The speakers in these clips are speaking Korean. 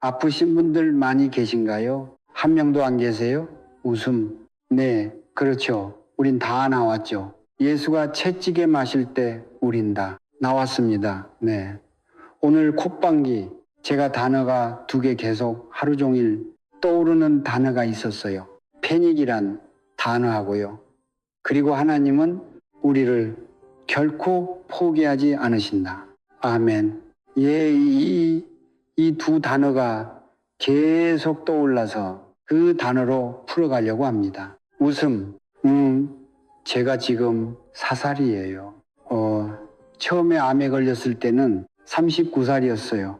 아프신 분들 많이 계신가요? 한 명도 안 계세요? 웃음. 네, 그렇죠. 우린 다 나왔죠. 예수가 채찍에 마실 때 우린 다 나왔습니다. 네. 오늘 콧방귀, 제가 단어가 2개 계속 하루 종일 떠오르는 단어가 있었어요. 패닉이란 단어하고요. 그리고 하나님은 우리를 결코 포기하지 않으신다. 아멘. 예, 이 2 단어가 계속 떠올라서 그 단어로 풀어가려고 합니다. 웃음. 제가 지금 4살이에요. 처음에 암에 걸렸을 때는 39살이었어요.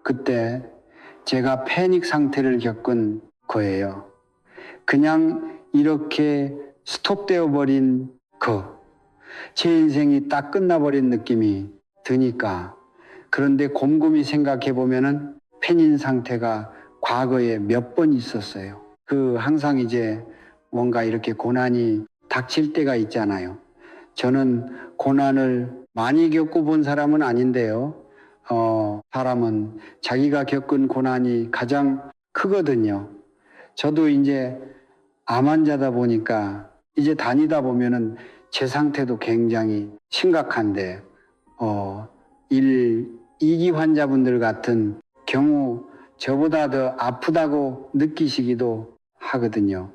그때 제가 패닉 상태를 겪은 거예요. 그냥 이렇게 스톱되어 버린 제 인생이 딱 끝나버린 느낌이 드니까. 그런데 곰곰이 생각해 보면은 패닉 상태가 과거에 몇 번 있었어요. 항상 이제 뭔가 이렇게 고난이 닥칠 때가 있잖아요. 저는 고난을 많이 겪어본 사람은 아닌데요. 사람은 자기가 겪은 고난이 가장 크거든요. 저도 이제 암 환자다 보니까 이제 다니다 보면은 제 상태도 굉장히 심각한데, 2기 환자분들 같은 경우 저보다 더 아프다고 느끼시기도 하거든요.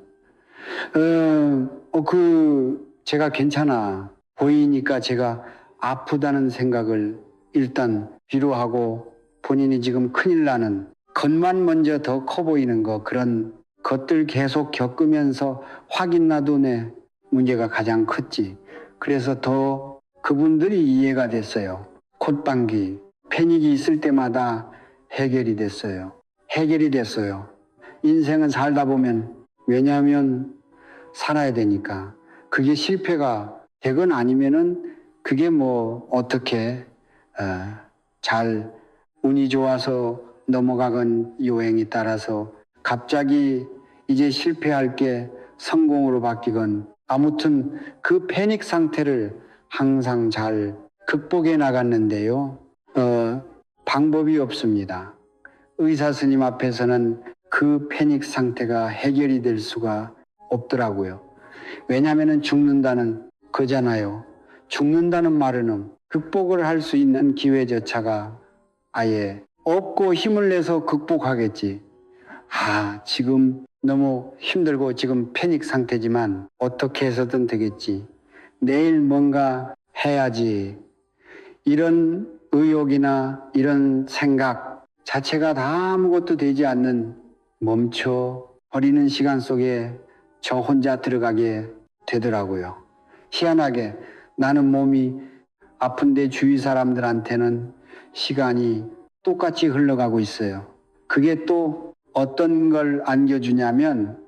제가 괜찮아 보이니까 제가 아프다는 생각을 일단 위로하고, 본인이 지금 큰일 나는 겉만 먼저 더 커 보이는 그런 것들 계속 겪으면서 확인 나도 내 문제가 가장 컸지. 그래서 더 그분들이 이해가 됐어요. 콧방귀, 패닉이 있을 때마다 해결이 됐어요. 인생은 살다 보면, 왜냐하면 살아야 되니까. 그게 실패가 되건 아니면은 그게 뭐 어떻게 잘 운이 좋아서 넘어가건 요행에 따라서 갑자기 이제 실패할 게 성공으로 바뀌건, 아무튼 그 패닉 상태를 항상 잘 극복해 나갔는데요. 방법이 없습니다. 의사 스님 앞에서는 그 패닉 상태가 해결이 될 수가 없더라고요. 왜냐하면 죽는다는 거잖아요. 죽는다는 말은 극복을 할 수 있는 기회조차가 아예 없고 힘을 내서 극복하겠지. 지금 너무 힘들고 지금 패닉 상태지만 어떻게 해서든 되겠지. 내일 뭔가 해야지. 이런 의욕이나 이런 생각 자체가 다 아무것도 되지 않는, 멈춰 버리는 시간 속에 저 혼자 들어가게 되더라고요. 희한하게 나는 몸이 아픈데 주위 사람들한테는 시간이 똑같이 흘러가고 있어요. 그게 또 어떤 걸 안겨주냐면,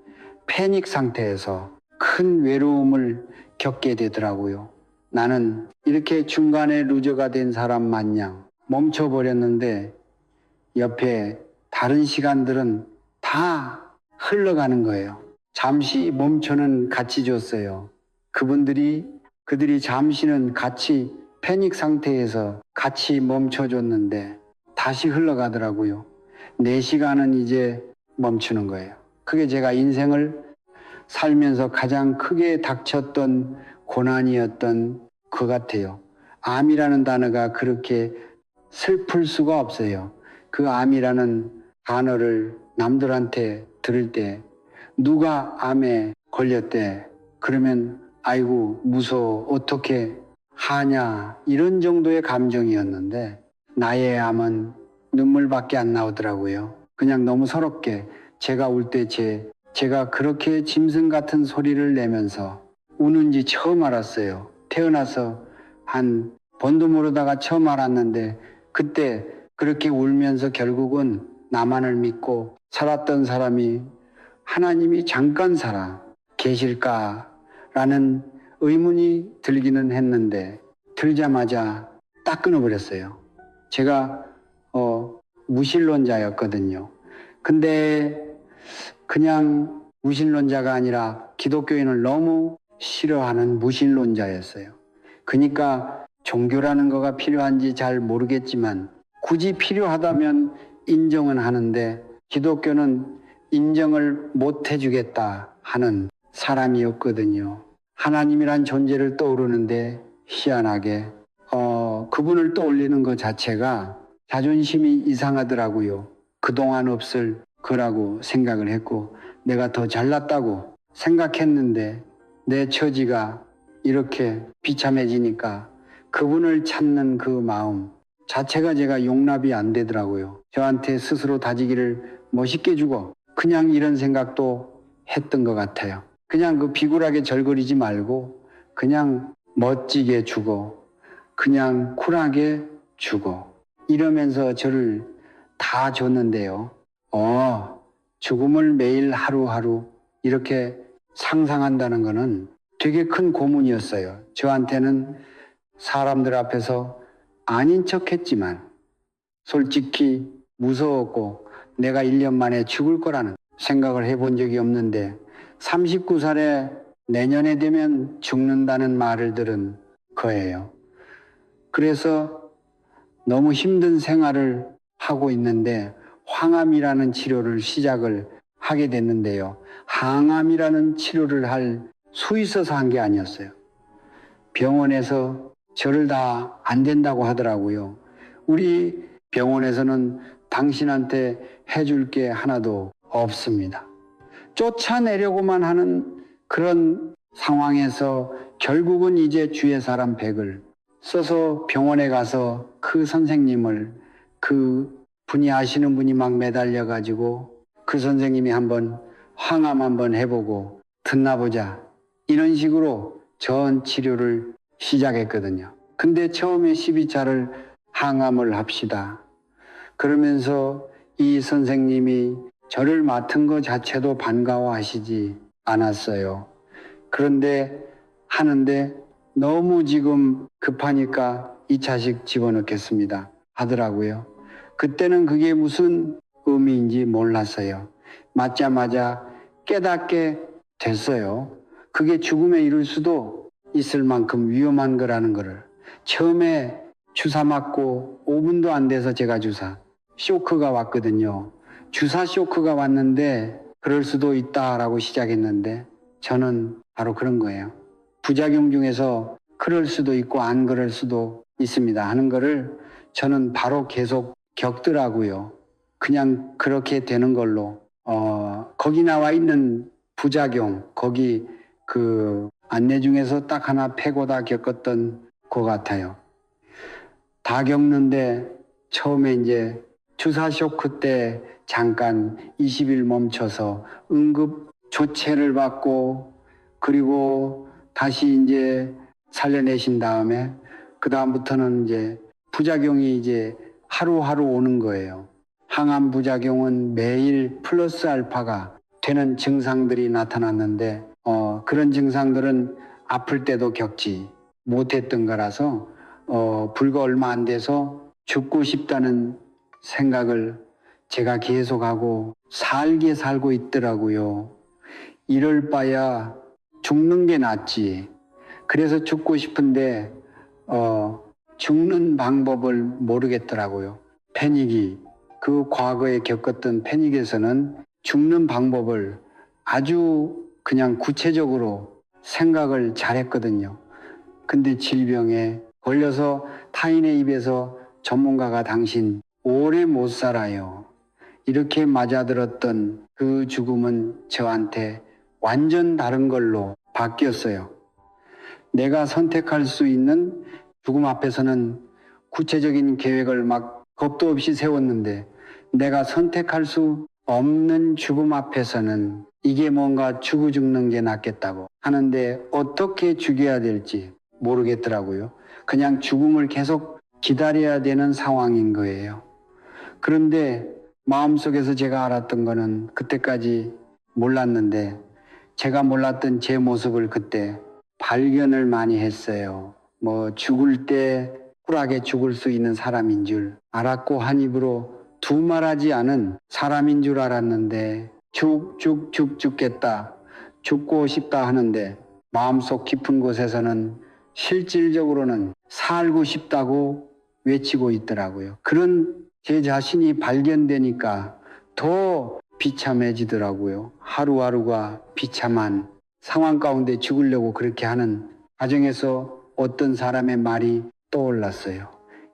패닉 상태에서 큰 외로움을 겪게 되더라고요. 나는 이렇게 중간에 루저가 된 사람 마냥 멈춰버렸는데 옆에 다른 시간들은 다 흘러가는 거예요. 잠시 멈춰는 같이 줬어요. 그들이 잠시는 같이 패닉 상태에서 같이 멈춰줬는데 다시 흘러가더라고요. 4시간은 이제 멈추는 거예요. 그게 제가 인생을 살면서 가장 크게 닥쳤던 고난이었던 것 같아요. 암이라는 단어가 그렇게 슬플 수가 없어요. 그 암이라는 단어를 남들한테 들을 때, 누가 암에 걸렸대 그러면 아이고 무서워 어떻게 하냐, 이런 정도의 감정이었는데 나의 암은 눈물밖에 안 나오더라고요. 그냥 너무 서럽게 제가 울 때 제가 그렇게 짐승 같은 소리를 내면서 우는지 처음 알았어요. 태어나서 한 번도 모르다가 처음 알았는데, 그때 그렇게 울면서 결국은 나만을 믿고 살았던 사람이 하나님이 잠깐 살아 계실까라는 의문이 들기는 했는데, 들자마자 딱 끊어버렸어요. 제가 무신론자였거든요. 근데 그냥 무신론자가 아니라 기독교인을 너무 싫어하는 무신론자였어요. 그러니까 종교라는 거가 필요한지 잘 모르겠지만 굳이 필요하다면 인정은 하는데 기독교는 인정을 못 해주겠다 하는 사람이었거든요. 하나님이란 존재를 떠오르는데 희한하게 그분을 떠올리는 것 자체가 자존심이 이상하더라고요. 그동안 없을 거라고 생각을 했고 내가 더 잘났다고 생각했는데 내 처지가 이렇게 비참해지니까 그분을 찾는 그 마음 자체가 제가 용납이 안 되더라고요. 저한테 스스로 다지기를 멋있게 주고 그냥 이런 생각도 했던 것 같아요. 그냥 그 비굴하게 절거리지 말고 그냥 멋지게 주고 그냥 쿨하게 주고 이러면서 저를 다 줬는데요. 죽음을 매일 하루하루 이렇게 상상한다는 것은 되게 큰 고문이었어요. 저한테는 사람들 앞에서 아닌 척 했지만 솔직히 무서웠고 내가 1년 만에 죽을 거라는 생각을 해본 적이 없는데 39살에 내년에 되면 죽는다는 말을 들은 거예요. 그래서 너무 힘든 생활을 하고 있는데 항암이라는 치료를 시작을 하게 됐는데요. 항암이라는 치료를 할 수 있어서 한 게 아니었어요. 병원에서 저를 다 안 된다고 하더라고요. 우리 병원에서는 당신한테 해줄 게 하나도 없습니다. 쫓아내려고만 하는 그런 상황에서 결국은 이제 주의 사람 100을 써서 병원에 가서 그 선생님을 그 분이 아시는 분이 막 매달려 가지고 그 선생님이 한번 항암 한번 해보고 듣나 보자 이런 식으로 전 치료를 시작했거든요. 근데 처음에 12차를 항암을 합시다. 그러면서 이 선생님이 저를 맡은 것 자체도 반가워하시지 않았어요. 그런데 하는데 너무 지금 급하니까 2차씩 집어넣겠습니다 하더라고요. 그때는 그게 무슨 의미인지 몰랐어요. 맞자마자 깨닫게 됐어요. 그게 죽음에 이를 수도 있을 만큼 위험한 거라는 거를. 처음에 주사 맞고 5분도 안 돼서 제가 쇼크가 왔거든요. 주사 쇼크가 왔는데 그럴 수도 있다라고 시작했는데 저는 바로 그런 거예요. 부작용 중에서 그럴 수도 있고 안 그럴 수도 있습니다 하는 거를 저는 바로 계속 겪더라고요. 그냥 그렇게 되는 걸로 거기 나와 있는 부작용 거기 그 안내 중에서 딱 하나 패고 다 겪었던 것 같아요. 다 겪는데 처음에 이제 주사 쇼크 때 잠깐 20일 멈춰서 응급 조치를 받고 그리고 다시 이제 살려내신 다음에 그 다음부터는 이제 부작용이 이제 하루하루 오는 거예요. 항암 부작용은 매일 플러스 알파가 되는 증상들이 나타났는데 그런 증상들은 아플 때도 겪지 못했던 거라서 불과 얼마 안 돼서 죽고 싶다는 생각을 제가 계속하고 살고 있더라고요. 이럴 바야 죽는 게 낫지. 그래서 죽고 싶은데 죽는 방법을 모르겠더라고요. 패닉이 그 과거에 겪었던 패닉에서는 죽는 방법을 아주 그냥 구체적으로 생각을 잘했거든요. 근데 질병에 걸려서 타인의 입에서 전문가가 당신 오래 못 살아요. 이렇게 맞아들었던 그 죽음은 저한테 완전 다른 걸로 바뀌었어요. 내가 선택할 수 있는 죽음 앞에서는 구체적인 계획을 막 겁도 없이 세웠는데 내가 선택할 수 없는 죽음 앞에서는 이게 뭔가 죽는 게 낫겠다고 하는데 어떻게 죽여야 될지 모르겠더라고요. 그냥 죽음을 계속 기다려야 되는 상황인 거예요. 그런데 마음속에서 제가 알았던 거는 그때까지 몰랐는데 제가 몰랐던 제 모습을 그때 발견을 많이 했어요. 죽을 때 쿨하게 죽을 수 있는 사람인 줄 알았고 한 입으로 두말하지 않은 사람인 줄 알았는데 죽겠다 죽고 싶다 하는데 마음속 깊은 곳에서는 실질적으로는 살고 싶다고 외치고 있더라고요. 그런 제 자신이 발견되니까 더 비참해지더라고요. 하루하루가 비참한 상황 가운데 죽으려고 그렇게 하는 과정에서 어떤 사람의 말이 떠올랐어요.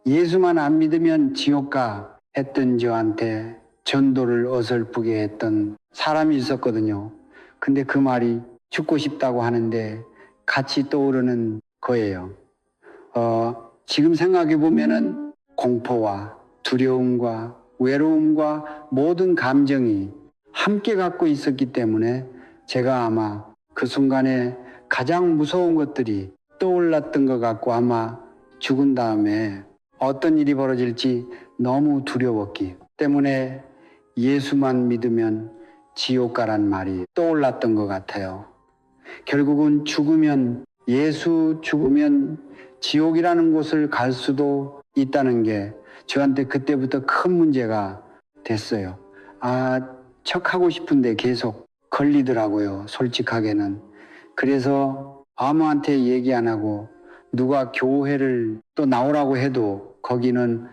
예수만 안 믿으면 지옥 가 했던 저한테 전도를 어설프게 했던 사람이 있었거든요. 근데 그 말이 죽고 싶다고 하는데 같이 떠오르는 거예요. 지금 생각해 보면은 공포와 두려움과 외로움과 모든 감정이 함께 갖고 있었기 때문에 제가 아마 그 순간에 가장 무서운 것들이 떠올랐던 것 같고, 아마 죽은 다음에 어떤 일이 벌어질지 너무 두려웠기 때문에 예수만 믿으면 지옥 가란 말이 떠올랐던 것 같아요. 결국은 예수 죽으면 지옥이라는 곳을 갈 수도 있다는 게 저한테 그때부터 큰 문제가 됐어요. 척하고 싶은데 계속 걸리더라고요, 솔직하게는. 그래서 아무한테 얘기 안 하고 누가 교회를 또 나오라고 해도 거기는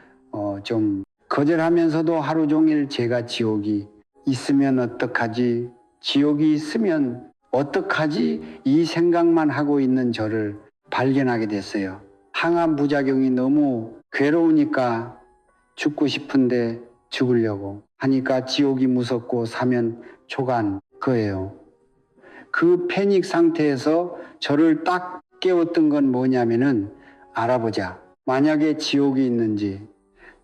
좀 거절하면서도 하루 종일 제가 지옥이 있으면 어떡하지? 지옥이 있으면 어떡하지? 이 생각만 하고 있는 저를 발견하게 됐어요. 항암 부작용이 너무 괴로우니까 죽고 싶은데 죽으려고 하니까 지옥이 무섭고 사면 초간 거예요. 그 패닉 상태에서 저를 딱 깨웠던 건 뭐냐면은, 알아보자. 만약에 지옥이 있는지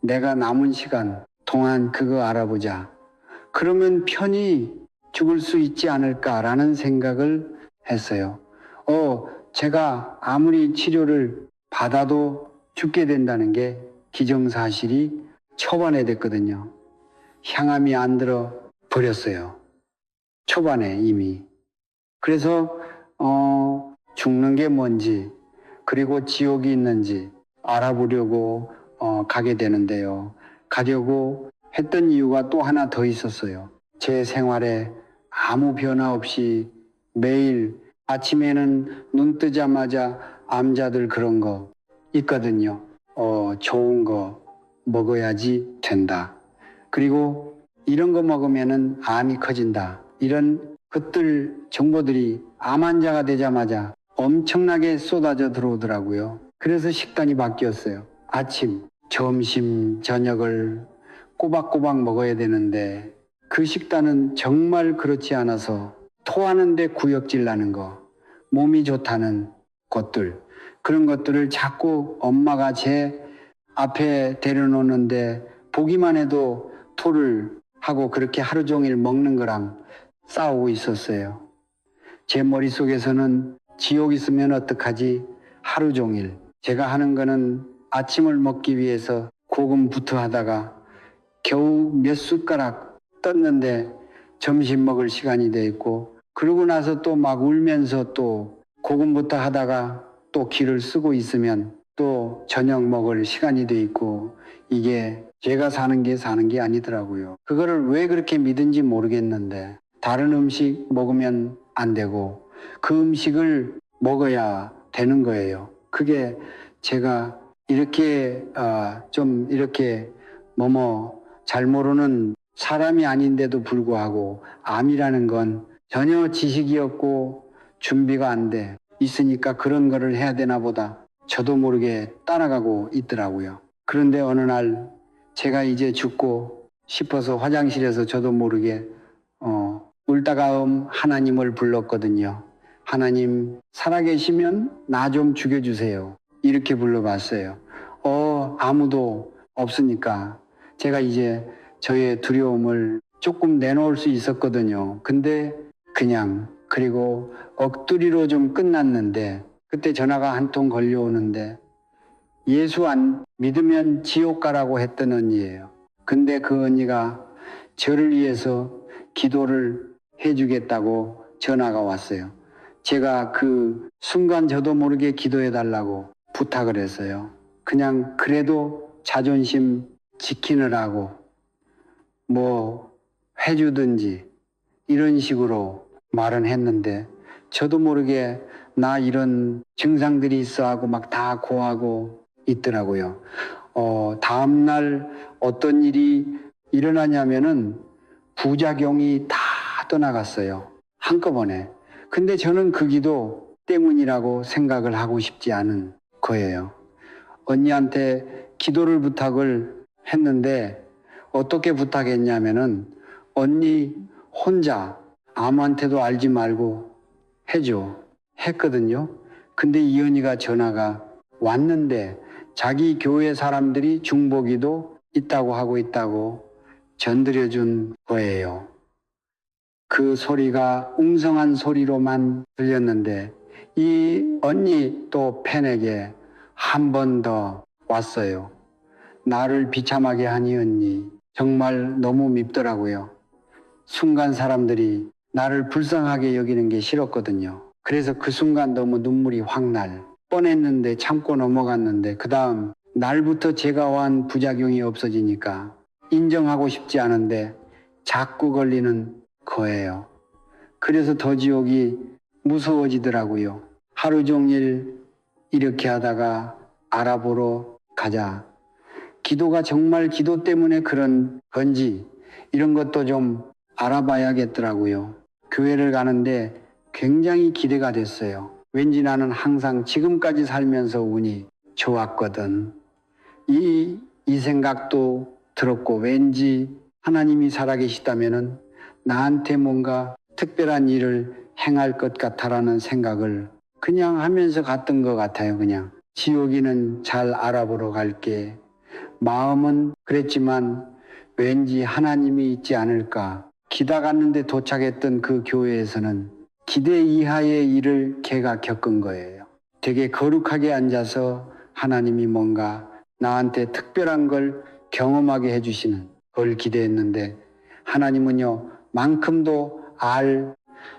내가 남은 시간 동안 그거 알아보자. 그러면 편히 죽을 수 있지 않을까라는 생각을 했어요. 제가 아무리 치료를 받아도 죽게 된다는 게 기정사실이 초반에 됐거든요. 향암이 안 들어 버렸어요. 초반에 이미. 그래서 죽는 게 뭔지, 그리고 지옥이 있는지 알아보려고 가게 되는데요. 가려고 했던 이유가 또 하나 더 있었어요. 제 생활에 아무 변화 없이 매일 아침에는 눈 뜨자마자 암자들 그런 거 있거든요. 좋은 거 먹어야지 된다. 그리고 이런 거 먹으면은 암이 커진다. 이런 것들 정보들이 암 환자가 되자마자 엄청나게 쏟아져 들어오더라고요. 그래서 식단이 바뀌었어요. 아침, 점심, 저녁을 꼬박꼬박 먹어야 되는데 그 식단은 정말 그렇지 않아서 토하는데 구역질 나는 거, 몸이 좋다는 것들, 그런 것들을 자꾸 엄마가 제 앞에 데려놓는데 보기만 해도 토를 하고 그렇게 하루 종일 먹는 거랑 싸우고 있었어요. 제 머릿속에서는 지옥 있으면 어떡하지? 하루 종일. 제가 하는 거는 아침을 먹기 위해서 고군부투 하다가 겨우 몇 숟가락 떴는데 점심 먹을 시간이 돼 있고, 그러고 나서 또 막 울면서 또 고군부투 하다가 또 기를 쓰고 있으면 또 저녁 먹을 시간이 돼 있고, 이게 제가 사는 게 아니더라고요. 그거를 왜 그렇게 믿은지 모르겠는데 다른 음식 먹으면 안 되고 그 음식을 먹어야 되는 거예요. 그게 제가 이렇게 좀 이렇게 잘 모르는 사람이 아닌데도 불구하고 암이라는 건 전혀 지식이 없고 준비가 안 돼 있으니까 그런 거를 해야 되나 보다 저도 모르게 따라가고 있더라고요. 그런데 어느 날 제가 이제 죽고 싶어서 화장실에서 저도 모르게 울다가 하나님을 불렀거든요. 하나님, 살아계시면 나 좀 죽여주세요. 이렇게 불러봤어요. 아무도 없으니까 제가 이제 저의 두려움을 조금 내놓을 수 있었거든요. 근데 그리고 넋두리로 좀 끝났는데, 그때 전화가 한 통 걸려오는데 예수 안 믿으면 지옥 가라고 했던 언니예요. 근데 그 언니가 저를 위해서 기도를 해주겠다고 전화가 왔어요. 제가 그 순간 저도 모르게 기도해 달라고 부탁을 했어요. 그래도 자존심 지키느라고 뭐 해주든지 이런 식으로 말은 했는데, 저도 모르게 나 이런 증상들이 있어 하고 막 다 고하고 있더라고요. 다음날 어떤 일이 일어나냐면은 부작용이 다 떠나갔어요. 한꺼번에. 근데 저는 그 기도 때문이라고 생각을 하고 싶지 않은 거예요. 언니한테 기도를 부탁을 했는데 어떻게 부탁했냐면은 언니 혼자 아무한테도 알지 말고 해줘 했거든요. 근데 이 언니가 전화가 왔는데 자기 교회 사람들이 중보기도 있다고 하고 있다고 전드려준 거예요. 그 소리가 웅성한 소리로만 들렸는데 이 언니 또 팬에게 한 번 더 왔어요. 나를 비참하게 하니 언니 정말 너무 밉더라고요. 순간 사람들이 나를 불쌍하게 여기는 게 싫었거든요. 그래서 그 순간 너무 눈물이 확 날 뻔했는데 참고 넘어갔는데 그 다음 날부터 제가 한 부작용이 없어지니까 인정하고 싶지 않은데 자꾸 걸리는 거예요. 그래서 더 지옥이 무서워지더라고요. 하루 종일 이렇게 하다가 알아보러 가자. 기도가 정말 기도 때문에 그런 건지 이런 것도 좀 알아봐야겠더라고요. 교회를 가는데 굉장히 기대가 됐어요. 왠지 나는 항상 지금까지 살면서 운이 좋았거든. 이 생각도 들었고 왠지 하나님이 살아계시다면은 나한테 뭔가 특별한 일을 행할 것 같아라는 생각을 그냥 하면서 갔던 것 같아요. 그냥 지옥이는 잘 알아보러 갈게. 마음은 그랬지만 왠지 하나님이 있지 않을까. 기다 갔는데 도착했던 그 교회에서는 기대 이하의 일을 걔가 겪은 거예요. 되게 거룩하게 앉아서 하나님이 뭔가 나한테 특별한 걸 경험하게 해주시는 걸 기대했는데 하나님은요 만큼도 알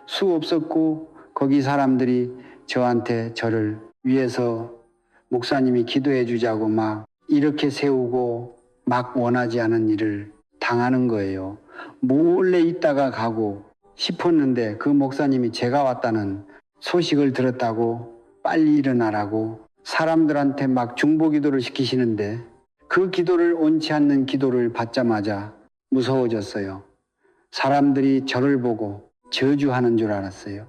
수 없었고 거기 사람들이 저를 위해서 목사님이 기도해 주자고 막 이렇게 세우고 막 원하지 않은 일을 당하는 거예요. 몰래 있다가 가고 싶었는데 그 목사님이 제가 왔다는 소식을 들었다고 빨리 일어나라고 사람들한테 막 중보기도를 시키시는데 그 기도를 원치 않는 기도를 받자마자 무서워졌어요. 사람들이 저를 보고 저주하는 줄 알았어요.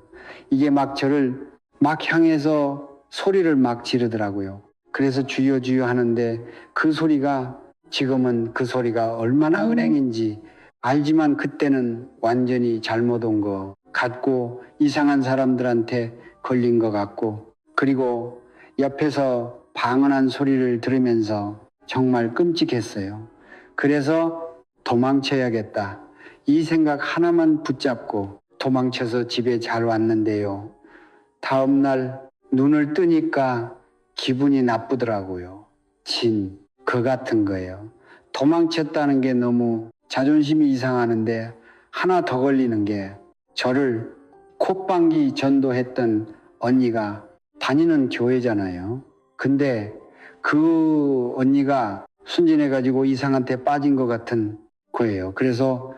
이게 막 저를 막 향해서 소리를 막 지르더라고요. 그래서 주여 주여 하는데 그 소리가 지금은 그 소리가 얼마나 은행인지 알지만 그때는 완전히 잘못 온 것 같고 이상한 사람들한테 걸린 것 같고 그리고 옆에서 방언한 소리를 들으면서 정말 끔찍했어요. 그래서 도망쳐야겠다. 이 생각 하나만 붙잡고 도망쳐서 집에 잘 왔는데요. 다음 날 눈을 뜨니까 기분이 나쁘더라고요. 그 같은 거예요. 도망쳤다는 게 너무 자존심이 이상하는데 하나 더 걸리는 게 저를 콧방귀 전도했던 언니가 다니는 교회잖아요. 근데 그 언니가 순진해가지고 이상한테 빠진 것 같은 거예요. 그래서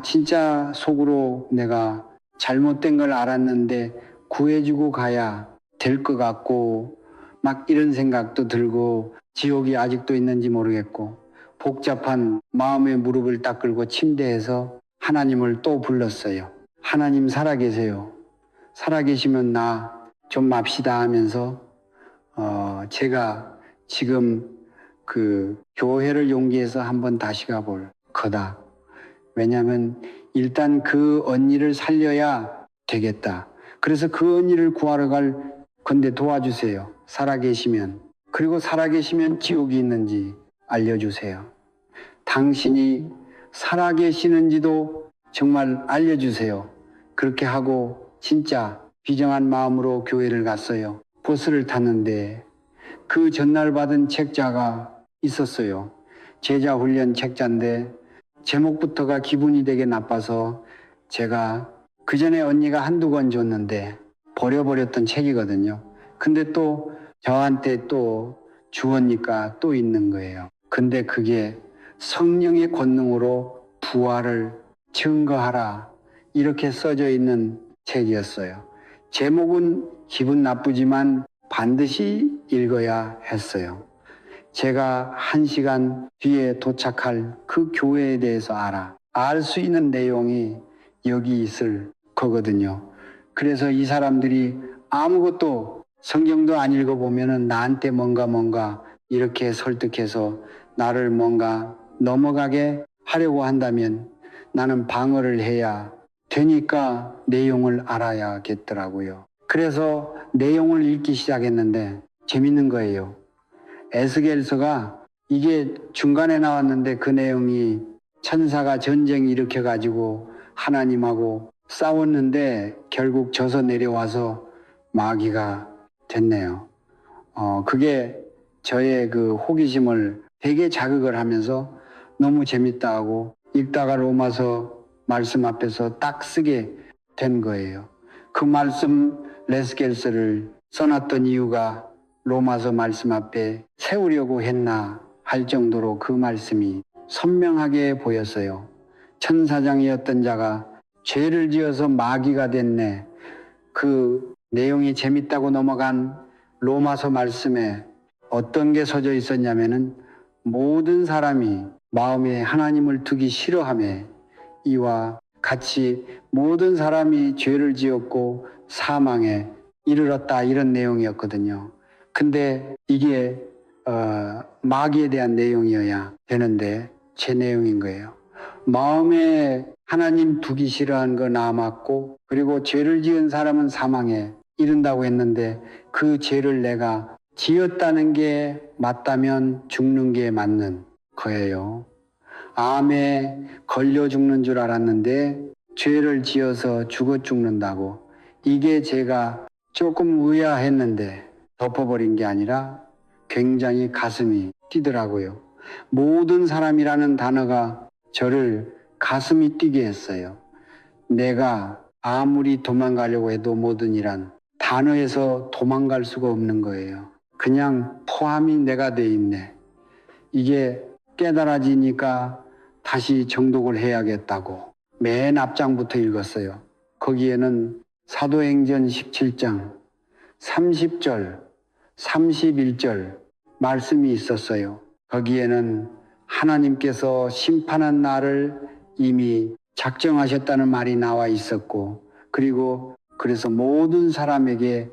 진짜 속으로 내가 잘못된 걸 알았는데 구해주고 가야 될 것 같고 막 이런 생각도 들고 지옥이 아직도 있는지 모르겠고 복잡한 마음의 무릎을 딱 꿇고 침대에서 하나님을 또 불렀어요. 하나님 살아계세요. 살아계시면 나 좀 맙시다 하면서 제가 지금 그 교회를 용기해서 한번 다시 가볼 거다. 왜냐하면 일단 그 언니를 살려야 되겠다. 그래서 그 언니를 구하러 갈 건데 도와주세요. 살아계시면. 그리고 살아계시면 지옥이 있는지 알려주세요. 당신이 살아계시는지도 정말 알려주세요. 그렇게 하고 진짜 비정한 마음으로 교회를 갔어요. 버스를 탔는데 그 전날 받은 책자가 있었어요. 제자 훈련 책자인데 제목부터가 기분이 되게 나빠서 제가 그 전에 언니가 한두 권 줬는데 버려버렸던 책이거든요. 근데 또 저한테 또 주었니까 또 있는 거예요. 근데 그게 성령의 권능으로 부활을 증거하라 이렇게 써져 있는 책이었어요. 제목은 기분 나쁘지만 반드시 읽어야 했어요. 제가 1시간 뒤에 도착할 그 교회에 대해서 알 수 있는 내용이 여기 있을 거거든요. 그래서 이 사람들이 아무것도 성경도 안 읽어보면은 나한테 뭔가 이렇게 설득해서 나를 뭔가 넘어가게 하려고 한다면 나는 방어를 해야 되니까 내용을 알아야겠더라고요. 그래서 내용을 읽기 시작했는데 재밌는 거예요. 에스겔서가 이게 중간에 나왔는데 그 내용이 천사가 전쟁 일으켜가지고 하나님하고 싸웠는데 결국 져서 내려와서 마귀가 됐네요. 그게 저의 그 호기심을 되게 자극을 하면서 너무 재밌다 하고 읽다가 로마서 말씀 앞에서 딱 쓰게 된 거예요. 그 말씀 레스겔서를 써놨던 이유가 로마서 말씀 앞에 세우려고 했나 할 정도로 그 말씀이 선명하게 보였어요. 천사장이었던 자가 죄를 지어서 마귀가 됐네. 그 내용이 재밌다고 넘어간 로마서 말씀에 어떤 게 써져 있었냐면은 모든 사람이 마음에 하나님을 두기 싫어하며 이와 같이 모든 사람이 죄를 지었고 사망에 이르렀다 이런 내용이었거든요. 근데 이게 마귀에 대한 내용이어야 되는데 제 내용인 거예요. 마음에 하나님 두기 싫어한 거 남았고 그리고 죄를 지은 사람은 사망에 이른다고 했는데 그 죄를 내가 지었다는 게 맞다면 죽는 게 맞는 거예요. 암에 걸려 죽는 줄 알았는데 죄를 지어서 죽어 죽는다고. 이게 제가 조금 의아했는데 덮어버린 게 아니라 굉장히 가슴이 뛰더라고요. 모든 사람이라는 단어가 저를 가슴이 뛰게 했어요. 내가 아무리 도망가려고 해도 모든이란 단어에서 도망갈 수가 없는 거예요. 그냥 포함이 내가 돼 있네. 이게 깨달아지니까 다시 정독을 해야겠다고 맨 앞장부터 읽었어요. 거기에는 사도행전 17장 30절, 31절 말씀이 있었어요. 거기에는 하나님께서 심판한 날을 이미 작정하셨다는 말이 나와 있었고 그리고 그래서 모든 사람에게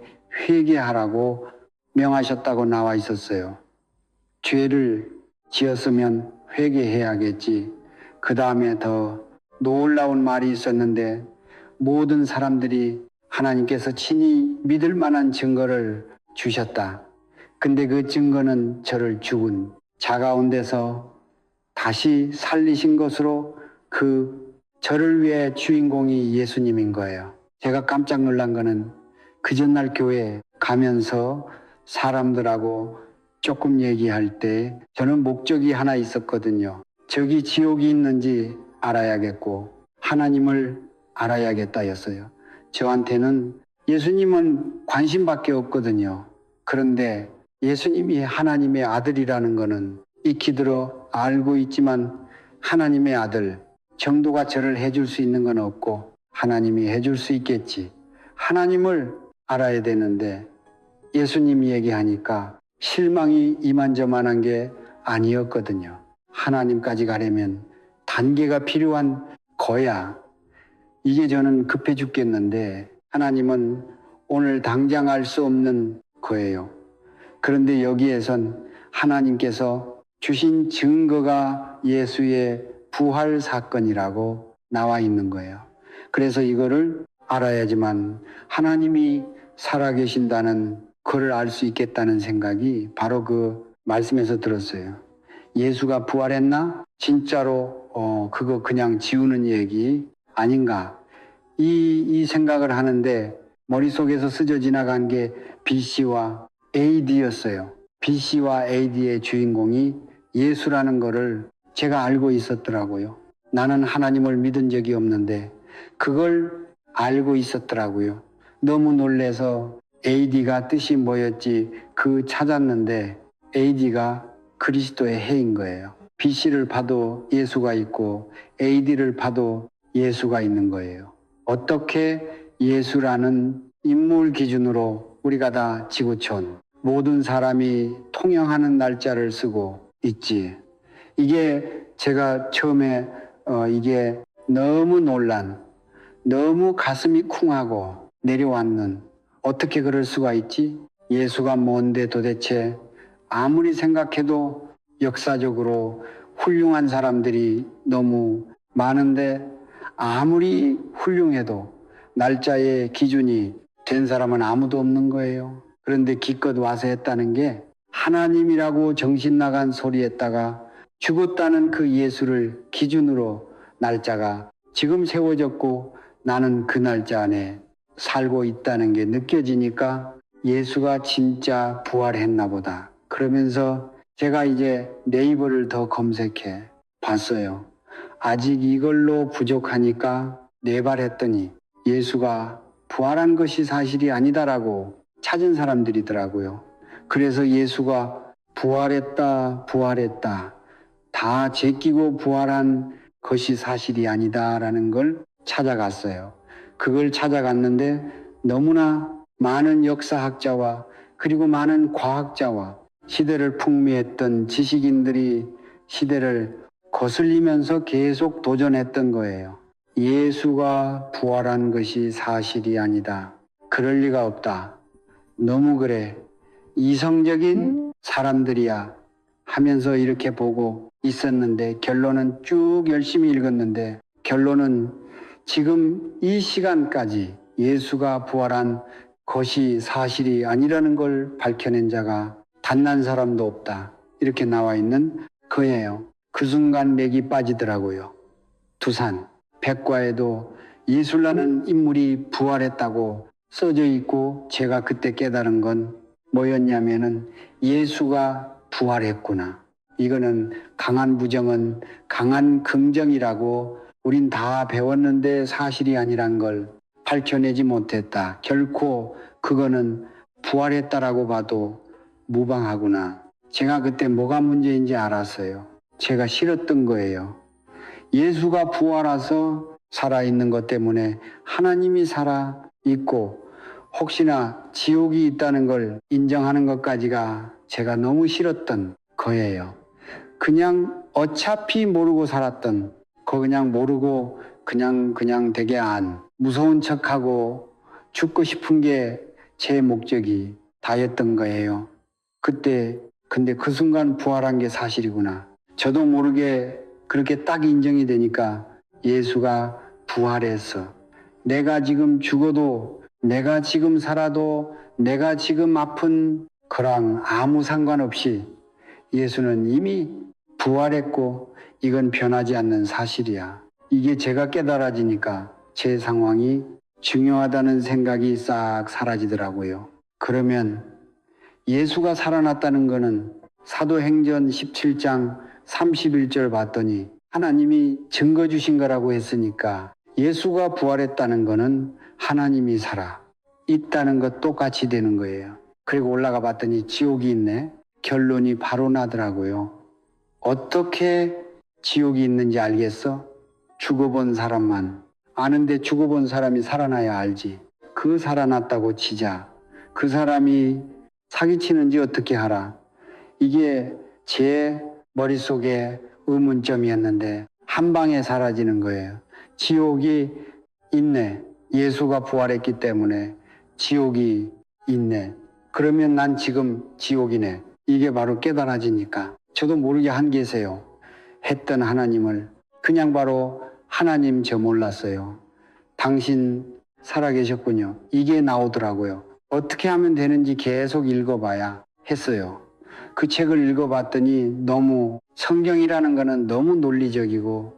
회개하라고 명하셨다고 나와 있었어요. 죄를 지었으면 회개해야겠지. 그 다음에 더 놀라운 말이 있었는데 모든 사람들이 하나님께서 친히 믿을 만한 증거를 주셨다. 근데 그 증거는 저를 죽은 자 가운데서 다시 살리신 것으로 그 저를 위해 주인공이 예수님인 거예요. 제가 깜짝 놀란 거는 그 전날 교회 가면서 사람들하고 조금 얘기할 때 저는 목적이 하나 있었거든요. 저기 지옥이 있는지 알아야겠고 하나님을 알아야겠다였어요. 저한테는 예수님은 관심밖에 없거든요. 그런데 예수님이 하나님의 아들이라는 것은 익히 들어 알고 있지만 하나님의 아들, 정도가 저를 해줄 수 있는 건 없고 하나님이 해줄 수 있겠지. 하나님을 알아야 되는데 예수님 얘기하니까 실망이 이만저만한 게 아니었거든요. 하나님까지 가려면 단계가 필요한 거야. 이게 저는 급해 죽겠는데 하나님은 오늘 당장 알 수 없는 거예요. 그런데 여기에선 하나님께서 주신 증거가 예수의 부활 사건이라고 나와 있는 거예요. 그래서 이거를 알아야지만 하나님이 살아계신다는 그걸 알 수 있겠다는 생각이 바로 그 말씀에서 들었어요. 예수가 부활했나? 진짜로 그거 그냥 지우는 얘기 아닌가? 이 생각을 하는데 머릿속에서 스쳐 지나간 게 BC와 AD였어요. BC와 AD의 주인공이 예수라는 거를 제가 알고 있었더라고요. 나는 하나님을 믿은 적이 없는데 그걸 알고 있었더라고요. 너무 놀래서 AD가 뜻이 뭐였지 그 찾았는데 AD가 그리스도의 해인 거예요. BC를 봐도 예수가 있고 AD를 봐도 예수가 있는 거예요. 어떻게 예수라는 인물 기준으로 우리가 다 지구촌, 모든 사람이 통영하는 날짜를 쓰고 있지. 이게 제가 처음에 이게 너무 너무 가슴이 쿵하고 내려왔는, 어떻게 그럴 수가 있지? 예수가 뭔데 도대체, 아무리 생각해도 역사적으로 훌륭한 사람들이 너무 많은데 아무리 훌륭해도 날짜의 기준이 된 사람은 아무도 없는 거예요. 그런데 기껏 와서 했다는 게 하나님이라고 정신 나간 소리 했다가 죽었다는 그 예수를 기준으로 날짜가 지금 세워졌고 나는 그 날짜 안에 살고 있다는 게 느껴지니까 예수가 진짜 부활했나 보다. 그러면서 제가 이제 네이버를 더 검색해 봤어요. 아직 이걸로 부족하니까 네발했더니 예수가 부활한 것이 사실이 아니다라고 찾은 사람들이더라고요. 그래서 예수가 부활했다, 다 제끼고 부활한 것이 사실이 아니다라는 걸 찾아갔어요. 그걸 찾아갔는데 너무나 많은 역사학자와 그리고 많은 과학자와 시대를 풍미했던 지식인들이 시대를 거슬리면서 계속 도전했던 거예요. 예수가 부활한 것이 사실이 아니다. 그럴 리가 없다. 너무 그래. 이성적인 사람들이야 하면서 이렇게 보고 있었는데, 결론은 쭉 열심히 읽었는데 결론은 지금 이 시간까지 예수가 부활한 것이 사실이 아니라는 걸 밝혀낸 자가 단한 사람도 없다. 이렇게 나와 있는 거예요. 그 순간 맥이 빠지더라고요. 두산 백과에도 예술라는 인물이 부활했다고 써져 있고, 제가 그때 깨달은 건 뭐였냐면은 예수가 부활했구나. 이거는 강한 부정은 강한 긍정이라고 우린 다 배웠는데 사실이 아니란 걸 밝혀내지 못했다. 결코 그거는 부활했다라고 봐도 무방하구나. 제가 그때 뭐가 문제인지 알았어요. 제가 싫었던 거예요. 예수가 부활해서 살아있는 것 때문에 하나님이 살아있고 혹시나 지옥이 있다는 걸 인정하는 것까지가 제가 너무 싫었던 거예요. 그냥 어차피 모르고 살았던 거, 그냥 모르고 그냥 되게 무서운 척하고 죽고 싶은 게 제 목적이 다였던 거예요. 근데 그 순간 부활한 게 사실이구나. 저도 모르게 그렇게 딱 인정이 되니까 예수가 부활했어. 내가 지금 죽어도, 내가 지금 살아도, 내가 지금 아픈 거랑 아무 상관없이 예수는 이미 부활했고 이건 변하지 않는 사실이야. 이게 제가 깨달아지니까 제 상황이 중요하다는 생각이 싹 사라지더라고요. 그러면 예수가 살아났다는 거는 사도행전 17장 31절 봤더니 하나님이 증거 주신 거라고 했으니까 예수가 부활했다는 거는 하나님이 살아 있다는 것 똑같이 되는 거예요. 그리고 올라가 봤더니 지옥이 있네. 결론이 바로 나더라고요. 어떻게 지옥이 있는지 알겠어? 죽어본 사람만 아는데, 죽어본 사람이 살아나야 알지. 그 살아났다고 치자. 그 사람이 사기치는지 어떻게 하라. 이게 제 머릿속에 의문점이었는데 한 방에 사라지는 거예요. 지옥이 있네. 예수가 부활했기 때문에 지옥이 있네. 그러면 난 지금 지옥이네. 이게 바로 깨달아지니까 저도 모르게 한 계세요. 했던 하나님을 그냥 바로 하나님 저 몰랐어요. 당신 살아계셨군요. 이게 나오더라고요. 어떻게 하면 되는지 계속 읽어봐야 했어요. 그 책을 읽어봤더니 너무 성경이라는 거는 너무 논리적이고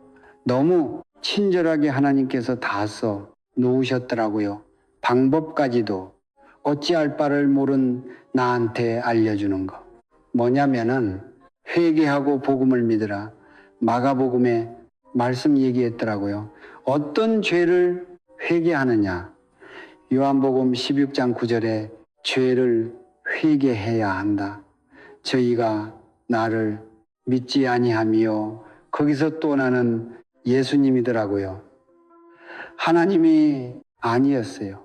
너무 친절하게 하나님께서 다 써 놓으셨더라고요. 방법까지도 어찌할 바를 모른 나한테 알려주는 거. 뭐냐면은 회개하고 복음을 믿으라. 마가복음에 말씀 얘기했더라고요. 어떤 죄를 회개하느냐. 요한복음 16장 9절에 죄를 회개해야 한다. 저희가 나를 믿지 아니하며, 거기서 또 나는 예수님이더라고요. 하나님이 아니었어요.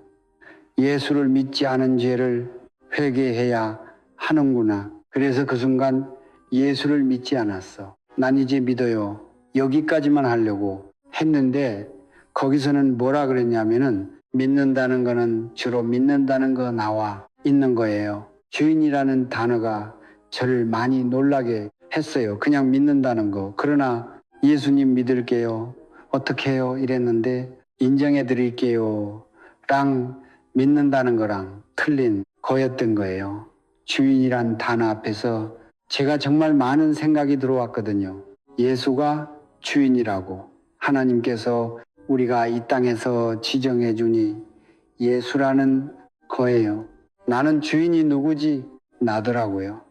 예수를 믿지 않은 죄를 회개해야 하는구나. 그래서 그 순간 예수를 믿지 않았어. 난 이제 믿어요. 여기까지만 하려고 했는데 거기서는 뭐라 그랬냐면은 믿는다는 거는 주로 믿는다는 거 나와 있는 거예요. 주인이라는 단어가 저를 많이 놀라게 했어요. 그냥 믿는다는 거. 그러나 예수님 믿을게요. 어떻게 해요? 이랬는데 인정해 드릴게요. 랑 믿는다는 거랑 틀린 거였던 거예요. 주인이란 단어 앞에서 제가 정말 많은 생각이 들어왔거든요. 예수가 주인이라고 하나님께서 우리가 이 땅에서 지정해 주니 예수라는 거예요. 나는 주인이 누구지? 나더라고요.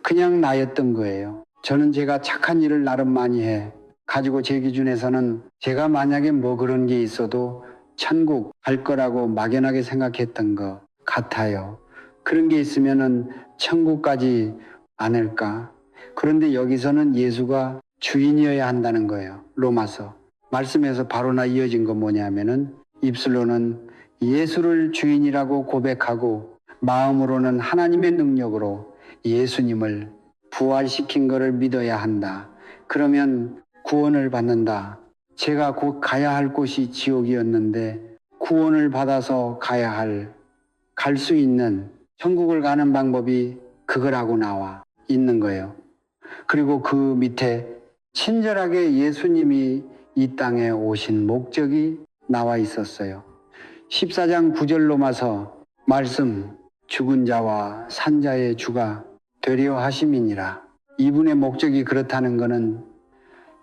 그냥 나였던 거예요. 저는 제가 착한 일을 나름 많이 해 가지고 제 기준에서는 제가 만약에 뭐 그런 게 있어도 천국 갈 거라고 막연하게 생각했던 것 같아요. 그런 게 있으면은 천국까지 않을까? 그런데 여기서는 예수가 주인이어야 한다는 거예요. 로마서. 말씀에서 바로나 이어진 건 뭐냐면은 입술로는 예수를 주인이라고 고백하고 마음으로는 하나님의 능력으로 예수님을 부활시킨 것을 믿어야 한다. 그러면 구원을 받는다. 제가 곧 가야 할 곳이 지옥이었는데 구원을 받아서 갈 수 있는 천국을 가는 방법이 그거라고 나와 있는 거예요. 그리고 그 밑에 친절하게 예수님이 이 땅에 오신 목적이 나와 있었어요. 14장 9절 로마서 말씀 죽은 자와 산 자의 주가 되려 하심이니라. 이분의 목적이 그렇다는 것은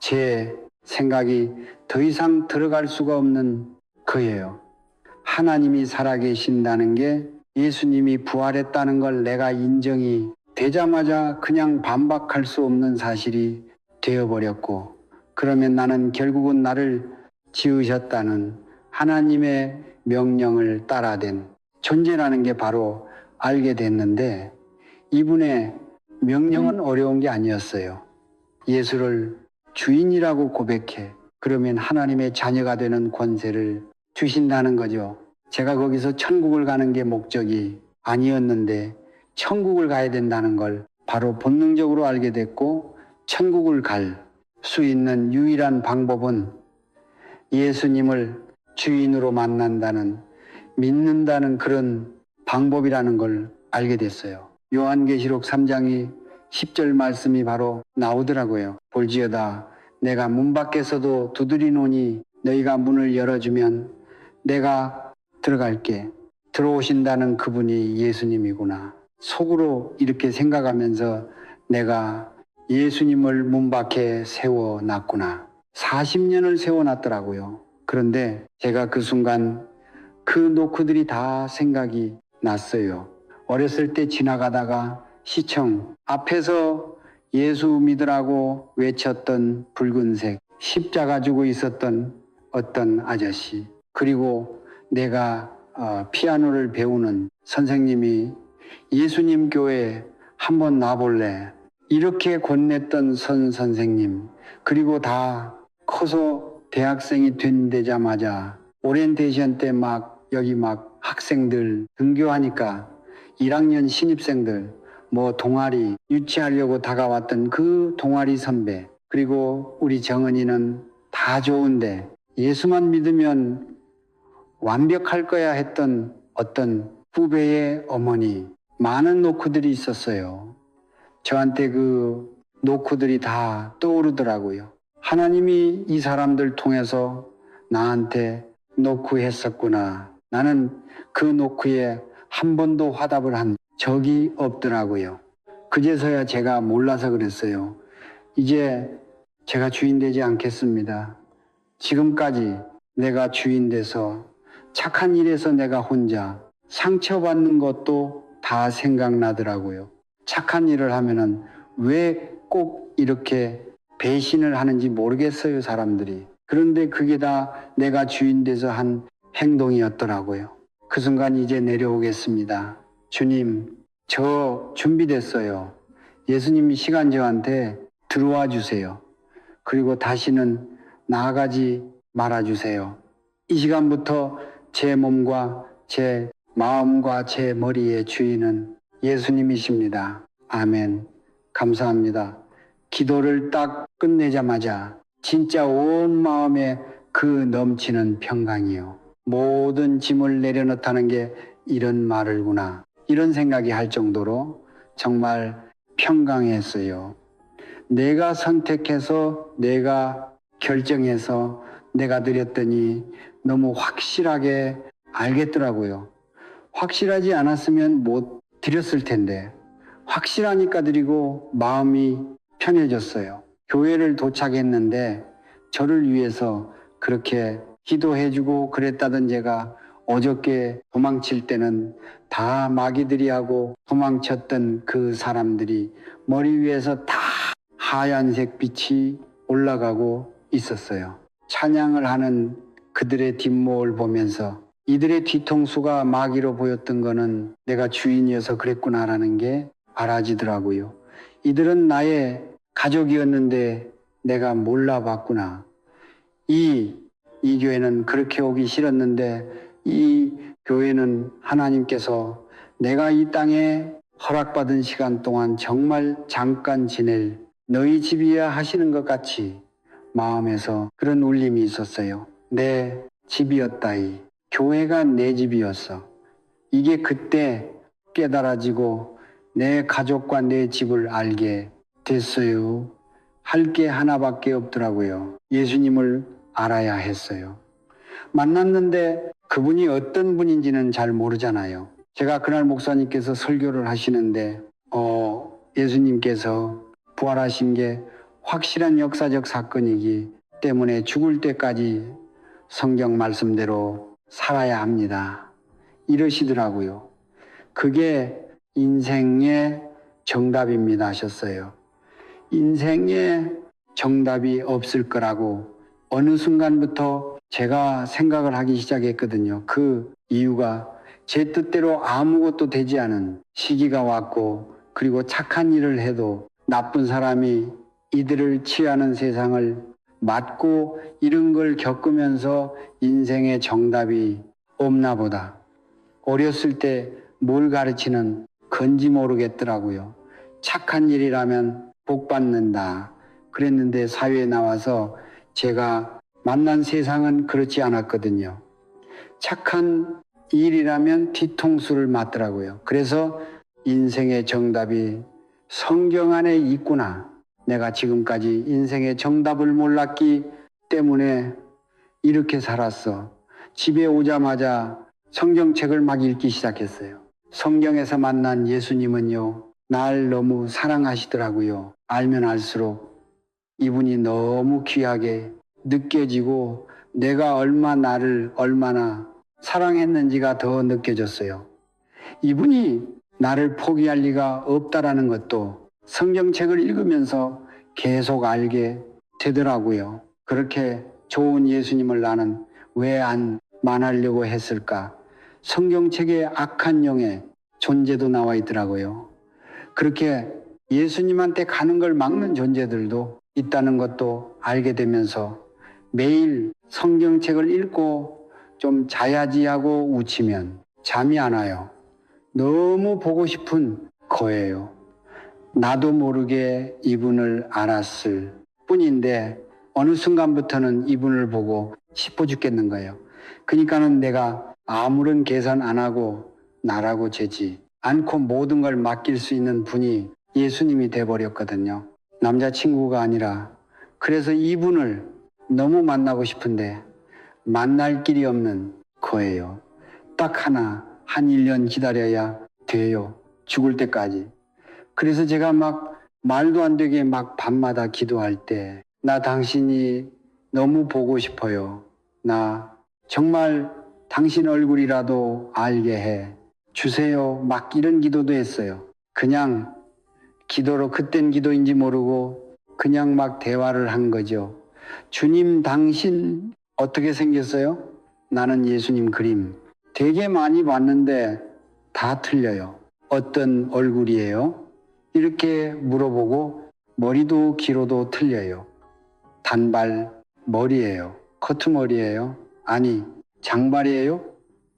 제 생각이 더 이상 들어갈 수가 없는 거예요. 하나님이 살아계신다는 게 예수님이 부활했다는 걸 내가 인정이 되자마자 그냥 반박할 수 없는 사실이 되어버렸고, 그러면 나는 결국은 나를 지으셨다는 하나님의 명령을 따라된 존재라는 게 바로 알게 됐는데, 이분의 명령은 어려운 게 아니었어요. 예수를 주인이라고 고백해. 그러면 하나님의 자녀가 되는 권세를 주신다는 거죠. 제가 거기서 천국을 가는 게 목적이 아니었는데 천국을 가야 된다는 걸 바로 본능적으로 알게 됐고, 천국을 갈 수 있는 유일한 방법은 예수님을 주인으로 만난다는, 믿는다는 그런 방법이라는 걸 알게 됐어요. 요한계시록 3장이 10절 말씀이 바로 나오더라고요. 볼지어다 내가 문 밖에서도 두드리노니 너희가 문을 열어주면 내가 들어갈게. 들어오신다는 그분이 예수님이구나. 속으로 이렇게 생각하면서 내가 예수님을 문 밖에 세워놨구나. 40년을 세워놨더라고요. 그런데 제가 그 순간 그 노크들이 다 생각이 났어요. 어렸을 때 지나가다가 시청 앞에서 예수 믿으라고 외쳤던 붉은색 십자가 주고 있었던 어떤 아저씨, 그리고 내가 피아노를 배우는 선생님이 예수님 교회 한번 놔볼래? 이렇게 권냈던 선생님, 그리고 다 커서 대학생이 되자마자 오리엔테이션 때 여기 학생들 등교하니까 1학년 신입생들 동아리 유치하려고 다가왔던 그 동아리 선배, 그리고 우리 정은이는 다 좋은데 예수만 믿으면 완벽할 거야 했던 어떤 후배의 어머니, 많은 노크들이 있었어요. 저한테 그 노크들이 다 떠오르더라고요. 하나님이 이 사람들 통해서 나한테 노크했었구나. 나는 그 노크에 한 번도 화답을 한 적이 없더라고요. 그제서야 제가 몰라서 그랬어요. 이제 제가 주인 되지 않겠습니다. 지금까지 내가 주인 돼서 착한 일에서 내가 혼자 상처받는 것도 다 생각나더라고요. 착한 일을 하면은 왜 꼭 이렇게 배신을 하는지 모르겠어요, 사람들이. 그런데 그게 다 내가 주인 돼서 한 행동이었더라고요. 그 순간 이제 내려오겠습니다. 주님, 저 준비됐어요. 예수님이 시간 저한테 들어와 주세요. 그리고 다시는 나아가지 말아 주세요. 이 시간부터 제 몸과 제 마음과 제 머리의 주인은 예수님이십니다. 아멘. 감사합니다. 기도를 딱 끝내자마자 진짜 온 마음에 그 넘치는 평강이요. 모든 짐을 내려놓다는 게 이런 말을구나. 이런 생각이 할 정도로 정말 평강했어요. 내가 선택해서 내가 결정해서 내가 드렸더니 너무 확실하게 알겠더라고요. 확실하지 않았으면 못 드렸을 텐데 확실하니까 드리고 마음이 편해졌어요. 교회를 도착했는데 저를 위해서 그렇게 기도해주고 그랬다던 제가 어저께 도망칠 때는 다 마귀들이 하고 도망쳤던 그 사람들이 머리 위에서 다 하얀색 빛이 올라가고 있었어요. 찬양을 하는 그들의 뒷모을 보면서 이들의 뒤통수가 마귀로 보였던 거는 내가 주인이어서 그랬구나라는 게 알아지더라고요. 이들은 나의 가족이었는데 내가 몰라봤구나. 이 교회는 그렇게 오기 싫었는데 이 교회는 하나님께서 내가 이 땅에 허락받은 시간 동안 정말 잠깐 지낼 너희 집이야 하시는 것 같이 마음에서 그런 울림이 있었어요. 내 집이었다이. 교회가 내 집이었어. 이게 그때 깨달아지고 내 가족과 내 집을 알게 됐어요. 할 게 하나밖에 없더라고요. 예수님을 알아야 했어요. 만났는데 그분이 어떤 분인지는 잘 모르잖아요. 제가 그날 목사님께서 설교를 하시는데 예수님께서 부활하신 게 확실한 역사적 사건이기 때문에 죽을 때까지 성경 말씀대로 살아야 합니다. 이러시더라고요. 그게 인생의 정답입니다 하셨어요. 인생에 정답이 없을 거라고 어느 순간부터 제가 생각을 하기 시작했거든요. 그 이유가 제 뜻대로 아무것도 되지 않은 시기가 왔고 그리고 착한 일을 해도 나쁜 사람이 이들을 취하는 세상을 맞고 이런 걸 겪으면서 인생의 정답이 없나 보다. 어렸을 때 뭘 가르치는 건지 모르겠더라고요. 착한 일이라면 복 받는다. 그랬는데 사회에 나와서 제가 만난 세상은 그렇지 않았거든요. 착한 일이라면 뒤통수를 맞더라고요. 그래서 인생의 정답이 성경 안에 있구나. 내가 지금까지 인생의 정답을 몰랐기 때문에 이렇게 살았어. 집에 오자마자 성경책을 막 읽기 시작했어요. 성경에서 만난 예수님은요, 날 너무 사랑하시더라고요. 알면 알수록 이분이 너무 귀하게 느껴지고 내가 나를 얼마나 사랑했는지가 더 느껴졌어요. 이분이 나를 포기할 리가 없다라는 것도 성경책을 읽으면서 계속 알게 되더라고요. 그렇게 좋은 예수님을 나는 왜 안 만나려고 했을까? 성경책에 악한 영의 존재도 나와 있더라고요. 그렇게 예수님한테 가는 걸 막는 존재들도 있다는 것도 알게 되면서 매일 성경책을 읽고 좀 자야지 하고 웃으면 잠이 안 와요. 너무 보고 싶은 거예요. 나도 모르게 이분을 알았을 뿐인데 어느 순간부터는 이분을 보고 싶어 죽겠는 거예요. 그러니까는 내가 아무런 계산 안 하고 나라고 재지 않고 모든 걸 맡길 수 있는 분이 예수님이 돼버렸거든요. 남자친구가 아니라. 그래서 이분을 너무 만나고 싶은데 만날 길이 없는 거예요. 딱 한 1년 기다려야 돼요. 죽을 때까지. 그래서 제가 막 말도 안 되게 막 밤마다 기도할 때 나 당신이 너무 보고 싶어요. 나 정말 당신 얼굴이라도 알게 해 주세요. 막 이런 기도도 했어요. 그냥 기도로 그땐 기도인지 모르고 그냥 막 대화를 한 거죠. 주님 당신 어떻게 생겼어요? 나는 예수님 그림 되게 많이 봤는데 다 틀려요. 어떤 얼굴이에요? 이렇게 물어보고 머리도 길어도 틀려요. 단발 머리예요. 커트머리예요. 아니 장발이에요?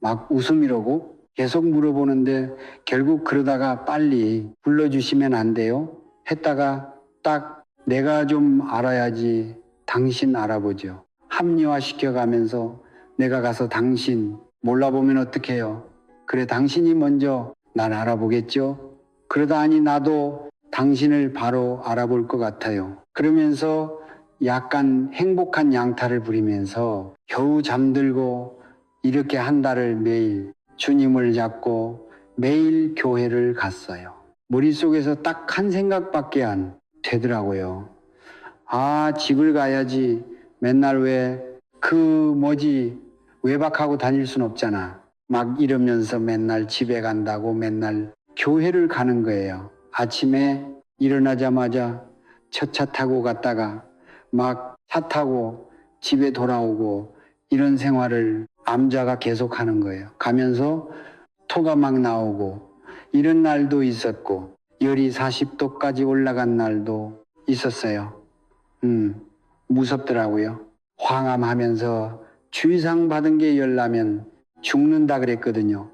막 웃음이라고 계속 물어보는데 결국 그러다가 빨리 불러주시면 안 돼요? 했다가 딱 내가 좀 알아야지 당신 알아보죠. 합리화시켜가면서 내가 가서 당신 몰라보면 어떡해요? 그래 당신이 먼저 날 알아보겠죠? 그러다 하니 나도 당신을 바로 알아볼 것 같아요. 그러면서 약간 행복한 양타를 부리면서 겨우 잠들고 이렇게 한 달을 매일 주님을 잡고 매일 교회를 갔어요. 머릿속에서 딱 한 생각밖에 안 되더라고요. 아, 집을 가야지. 맨날 왜 외박하고 다닐 순 없잖아. 막 이러면서 맨날 집에 간다고 맨날 교회를 가는 거예요. 아침에 일어나자마자 첫 차 타고 갔다가 막 차 타고 집에 돌아오고 이런 생활을 암자가 계속 하는 거예요. 가면서 토가 막 나오고 이런 날도 있었고 열이 40도까지 올라간 날도 있었어요. 무섭더라고요. 황암하면서 주의상 받은 게 열나면 죽는다 그랬거든요.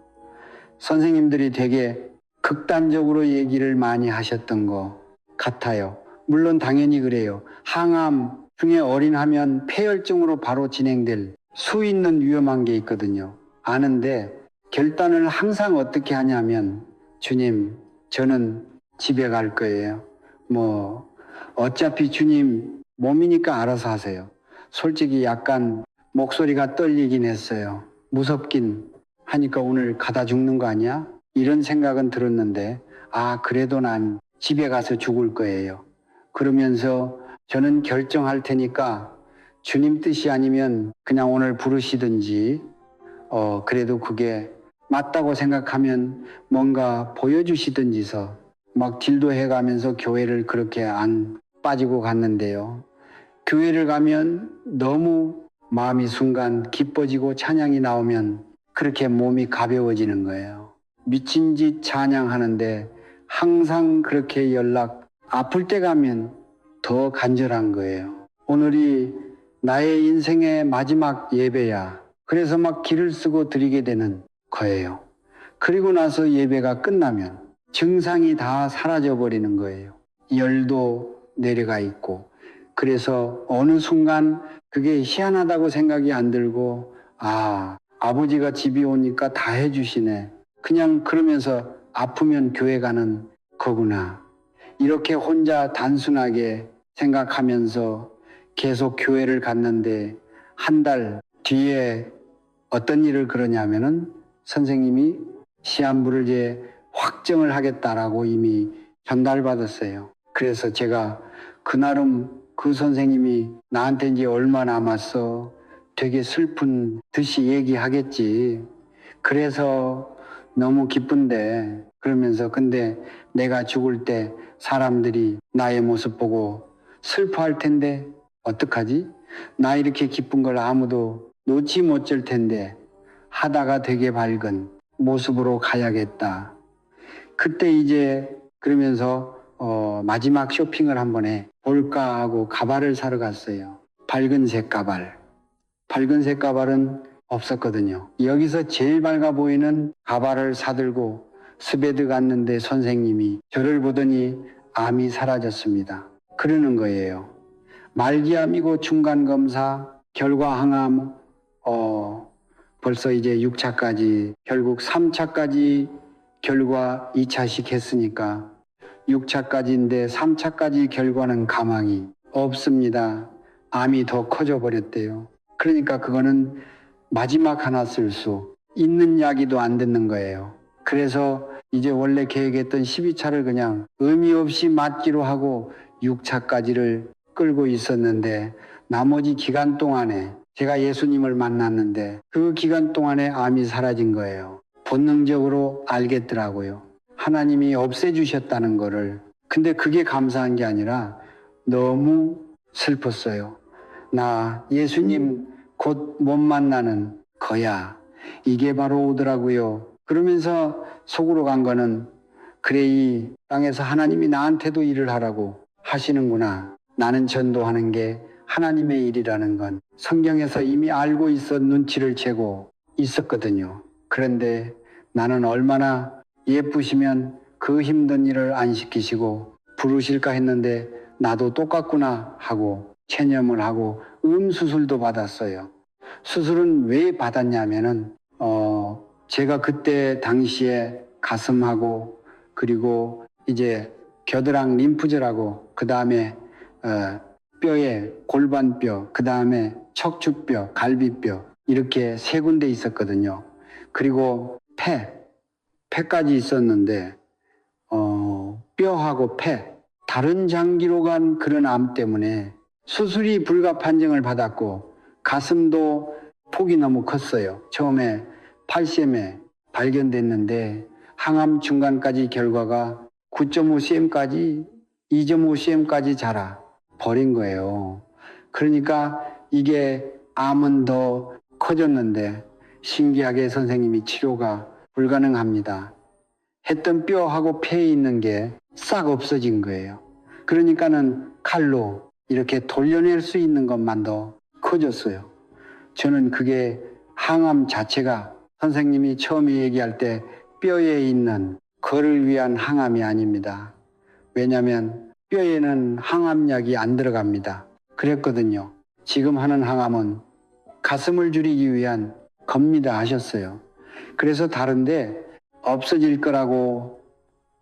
선생님들이 되게 극단적으로 얘기를 많이 하셨던 것 같아요. 물론 당연히 그래요. 항암 중에 어린하면 폐혈증으로 바로 진행될 수 있는 위험한 게 있거든요. 아는데 결단을 항상 어떻게 하냐면 주님, 저는 집에 갈 거예요. 어차피 주님 몸이니까 알아서 하세요. 솔직히 약간 목소리가 떨리긴 했어요. 무섭긴 하니까 오늘 가다 죽는 거 아니야? 이런 생각은 들었는데 그래도 난 집에 가서 죽을 거예요. 그러면서 저는 결정할 테니까 주님 뜻이 아니면 그냥 오늘 부르시든지 그래도 그게 맞다고 생각하면 뭔가 보여주시든지서 막 딜도해가면서 교회를 그렇게 안 빠지고 갔는데요. 교회를 가면 너무 마음이 순간 기뻐지고 찬양이 나오면 그렇게 몸이 가벼워지는 거예요. 미친 짓 찬양하는데 항상 그렇게 아플 때 가면 더 간절한 거예요. 오늘이 나의 인생의 마지막 예배야. 그래서 막 기를 쓰고 드리게 되는 거예요. 그리고 나서 예배가 끝나면 증상이 다 사라져 버리는 거예요. 열도 내려가 있고. 그래서 어느 순간 그게 희한하다고 생각이 안 들고 아버지가 집에 오니까 다 해주시네. 그냥 그러면서 아프면 교회 가는 거구나. 이렇게 혼자 단순하게 생각하면서 계속 교회를 갔는데 한 달 뒤에 어떤 일을 그러냐면은 선생님이 시한부를 이제 확정을 하겠다라고 이미 전달받았어요. 그래서 제가 그날은 그 선생님이 나한테 이제 얼마 남았어 되게 슬픈 듯이 얘기하겠지. 그래서 너무 기쁜데 그러면서 근데 내가 죽을 때 사람들이 나의 모습 보고 슬퍼할 텐데 어떡하지? 나 이렇게 기쁜 걸 아무도 놓지 못할 텐데 하다가 되게 밝은 모습으로 가야겠다. 그때 이제 그러면서 마지막 쇼핑을 한번 볼까 하고 가발을 사러 갔어요. 밝은색 가발. 밝은색 가발은 없었거든요. 여기서 제일 밝아 보이는 가발을 사들고 스베드 갔는데 선생님이 저를 보더니 암이 사라졌습니다. 그러는 거예요. 말기암이고 중간검사, 결과 항암, 벌써 이제 6차까지, 결국 3차까지 결과 2차씩 했으니까 6차까지인데 3차까지 결과는 가망이 없습니다. 암이 더 커져 버렸대요. 그러니까 그거는 마지막 하나 쓸 수 있는 약이도 안 듣는 거예요. 그래서 이제 원래 계획했던 12차를 그냥 의미 없이 맞기로 하고 6차까지를 끌고 있었는데 나머지 기간 동안에 제가 예수님을 만났는데 그 기간 동안에 암이 사라진 거예요. 본능적으로 알겠더라고요. 하나님이 없애주셨다는 거를. 근데 그게 감사한 게 아니라 너무 슬펐어요. 나 예수님 곧 못 만나는 거야. 이게 바로 오더라고요. 그러면서 속으로 간 거는 그래 이 땅에서 하나님이 나한테도 일을 하라고 하시는구나. 나는 전도하는 게 하나님의 일이라는 건 성경에서 이미 알고 있어 눈치를 채고 있었거든요. 그런데 나는 얼마나 예쁘시면 그 힘든 일을 안 시키시고 부르실까 했는데 나도 똑같구나 하고 체념을 하고 수술도 받았어요. 수술은 왜 받았냐면은 제가 그때 당시에 가슴하고 그리고 이제 겨드랑 림프절하고 그 다음에 뼈에 골반뼈, 그 다음에 척추뼈, 갈비뼈 이렇게 세 군데 있었거든요. 그리고 폐까지 있었는데 뼈하고 다른 장기로 간 그런 암 때문에 수술이 불가 판정을 받았고 가슴도 폭이 너무 컸어요. 처음에 8cm에 발견됐는데 항암 중간까지 결과가 9.5cm까지 2.5cm까지 자라 버린 거예요. 그러니까 이게 암은 더 커졌는데 신기하게 선생님이 치료가 불가능합니다. 했던 뼈하고 폐에 있는 게 싹 없어진 거예요. 그러니까는 칼로 이렇게 돌려낼 수 있는 것만 더 커졌어요. 저는 그게 항암 자체가 선생님이 처음에 얘기할 때 뼈에 있는 그를 위한 항암이 아닙니다. 왜냐하면 뼈에는 항암약이 안 들어갑니다. 그랬거든요. 지금 하는 항암은 가슴을 줄이기 위한 겁니다 하셨어요. 그래서 다른데 없어질 거라고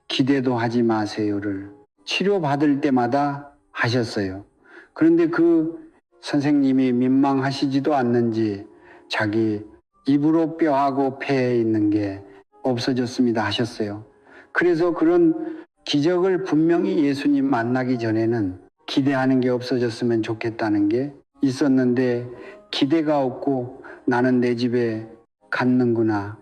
기대도 하지 마세요를 치료받을 때마다 하셨어요. 그런데 그 선생님이 민망하시지도 않는지 자기 입으로 뼈하고 폐에 있는 게 없어졌습니다 하셨어요. 그래서 그런 기적을 분명히 예수님 만나기 전에는 기대하는 게 없어졌으면 좋겠다는 게 있었는데 기대가 없고 나는 내 집에 갔는구나.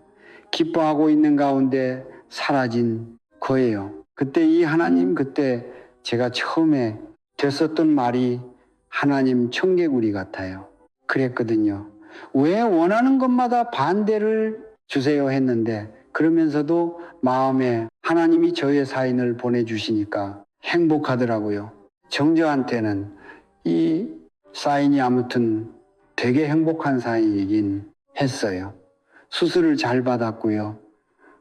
기뻐하고 있는 가운데 사라진 거예요. 그때 이 하나님 그때 제가 처음에 됐었던 말이 하나님 청개구리 같아요. 그랬거든요. 왜 원하는 것마다 반대를 주세요 했는데 그러면서도 마음에 하나님이 저의 사인을 보내주시니까 행복하더라고요. 정저한테는 이 사인이 아무튼 되게 행복한 사인이긴 했어요. 수술을 잘 받았고요.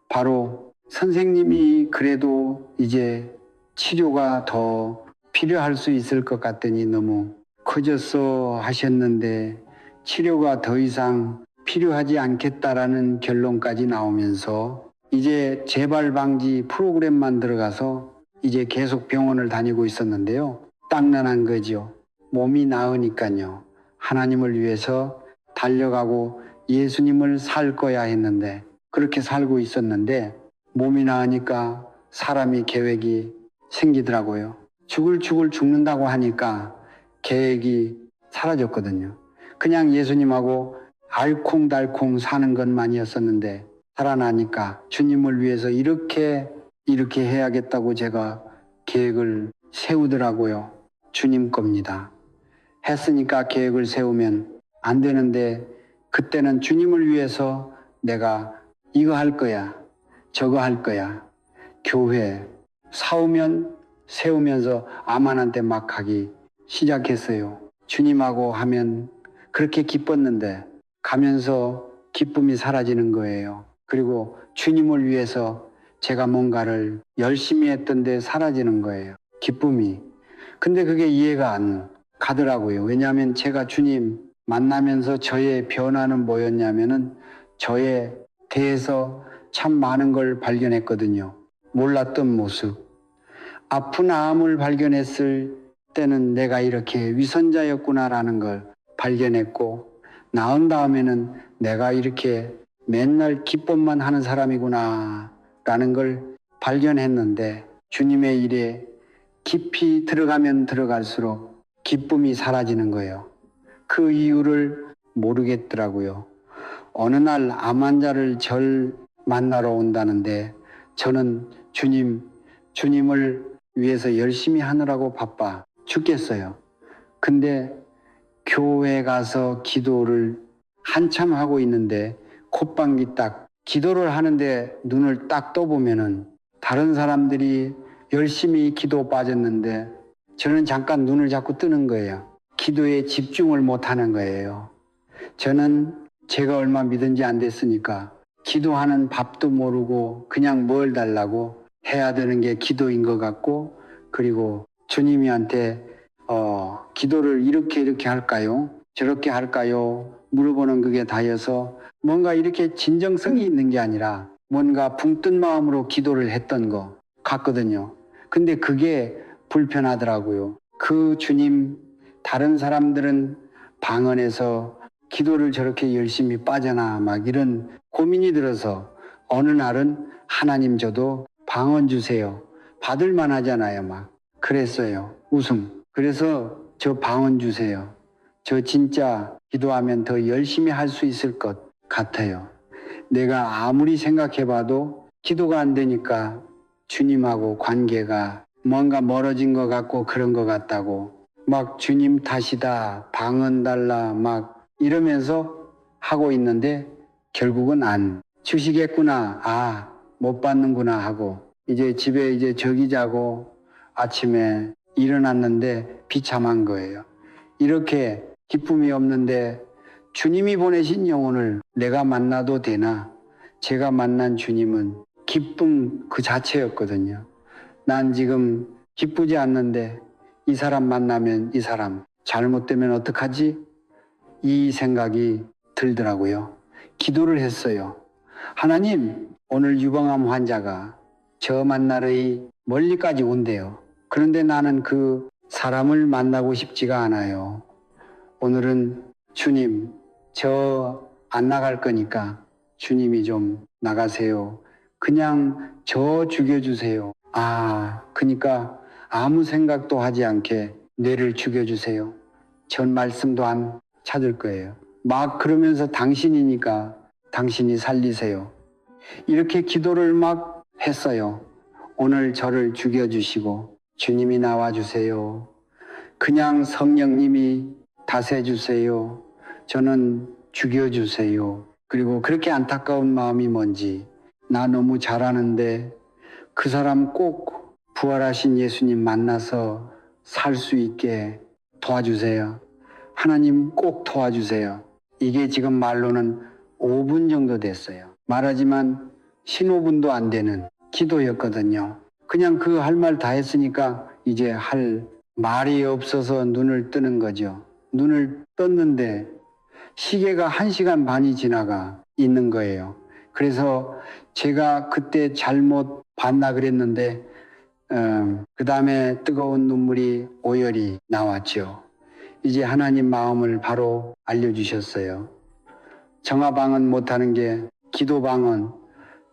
바로 선생님이 그래도 이제 치료가 더 필요할 수 있을 것 같더니 너무 커졌어 하셨는데 치료가 더 이상 필요하지 않겠다라는 결론까지 나오면서 이제 재발 방지 프로그램만 들어가서 이제 계속 병원을 다니고 있었는데요. 땅난한 거죠. 몸이 나으니까요. 하나님을 위해서 달려가고 예수님을 살 거야 했는데 그렇게 살고 있었는데 몸이 나으니까 사람이 계획이 생기더라고요. 죽는다고 하니까 계획이 사라졌거든요. 그냥 예수님하고 알콩달콩 사는 것만이었었는데 살아나니까 주님을 위해서 이렇게 해야겠다고 제가 계획을 세우더라고요. 주님 겁니다. 했으니까 계획을 세우면 안 되는데 그때는 주님을 위해서 내가 이거 할 거야, 저거 할 거야. 교회 세우면서 아만한테 막 하기 시작했어요. 주님하고 하면 그렇게 기뻤는데 가면서 기쁨이 사라지는 거예요. 그리고 주님을 위해서 제가 뭔가를 열심히 했던데 사라지는 거예요. 기쁨이. 근데 그게 이해가 안 가더라고요. 왜냐하면 제가 주님 만나면서 저의 변화는 뭐였냐면은 저에 대해서 참 많은 걸 발견했거든요. 몰랐던 모습. 아픈 암을 발견했을 때는 내가 이렇게 위선자였구나라는 걸 발견했고 나은 다음에는 내가 이렇게 맨날 기쁨만 하는 사람이구나라는 걸 발견했는데 주님의 일에 깊이 들어가면 들어갈수록 기쁨이 사라지는 거예요. 그 이유를 모르겠더라고요. 어느 날 암 환자를 절 만나러 온다는데 저는 주님을 위해서 열심히 하느라고 바빠 죽겠어요. 근데 교회 가서 기도를 한참 하고 있는데 콧방귀 딱 기도를 하는데 눈을 딱 떠보면은 다른 사람들이 열심히 기도 빠졌는데 저는 잠깐 눈을 자꾸 뜨는 거예요. 기도에 집중을 못 하는 거예요. 저는 제가 얼마 믿은지 안 됐으니까 기도하는 밥도 모르고 그냥 뭘 달라고 해야 되는 게 기도인 것 같고, 그리고 주님이한테 기도를 이렇게 할까요? 저렇게 할까요? 물어보는 그게 다여서 뭔가 이렇게 진정성이 있는 게 아니라 뭔가 붕뜬 마음으로 기도를 했던 것 같거든요. 근데 그게 불편하더라고요. 그 주님, 다른 사람들은 방언에서 기도를 저렇게 열심히 빠져나 막 이런 고민이 들어서 어느 날은 하나님 저도 방언 주세요. 받을 만하잖아요. 막 그랬어요. 웃음. 그래서 저 방언 주세요. 저 진짜 기도하면 더 열심히 할 수 있을 것 같아요. 내가 아무리 생각해봐도 기도가 안 되니까 주님하고 관계가 뭔가 멀어진 것 같고 그런 것 같다고 막 주님 탓이다, 방언 달라 막 이러면서 하고 있는데 결국은 안 주시겠구나, 아, 못 받는구나 하고 이제 집에 이제 저기 자고 아침에 일어났는데 비참한 거예요. 이렇게 기쁨이 없는데 주님이 보내신 영혼을 내가 만나도 되나? 제가 만난 주님은 기쁨 그 자체였거든요. 난 지금 기쁘지 않는데 이 사람 만나면 이 사람 잘못되면 어떡하지? 이 생각이 들더라고요. 기도를 했어요. 하나님, 오늘 유방암 환자가 저 만나러 멀리까지 온대요. 그런데 나는 그 사람을 만나고 싶지가 않아요. 오늘은 주님, 저 안 나갈 거니까 주님이 좀 나가세요. 그냥 저 죽여주세요. 그러니까 아무 생각도 하지 않게 뇌를 죽여주세요. 전 말씀도 안 찾을 거예요. 막 그러면서 당신이니까 당신이 살리세요. 이렇게 기도를 막 했어요. 오늘 저를 죽여주시고 주님이 나와주세요. 그냥 성령님이 다스려주세요. 저는 죽여주세요. 그리고 그렇게 안타까운 마음이 뭔지, 나 너무 잘하는데 그 사람 꼭 부활하신 예수님 만나서 살 수 있게 도와주세요. 하나님 꼭 도와주세요. 이게 지금 말로는 5분 정도 됐어요. 말하지만 15분도 안 되는 기도였거든요. 그냥 그 할 말 다 했으니까 이제 할 말이 없어서 눈을 뜨는 거죠. 눈을 떴는데 시계가 1시간 반이 지나가 있는 거예요. 그래서 제가 그때 잘못 봤나 그랬는데 그 다음에 뜨거운 눈물이 오열이 나왔죠. 이제 하나님 마음을 바로 알려주셨어요. 정화방언 못하는 게 기도방언,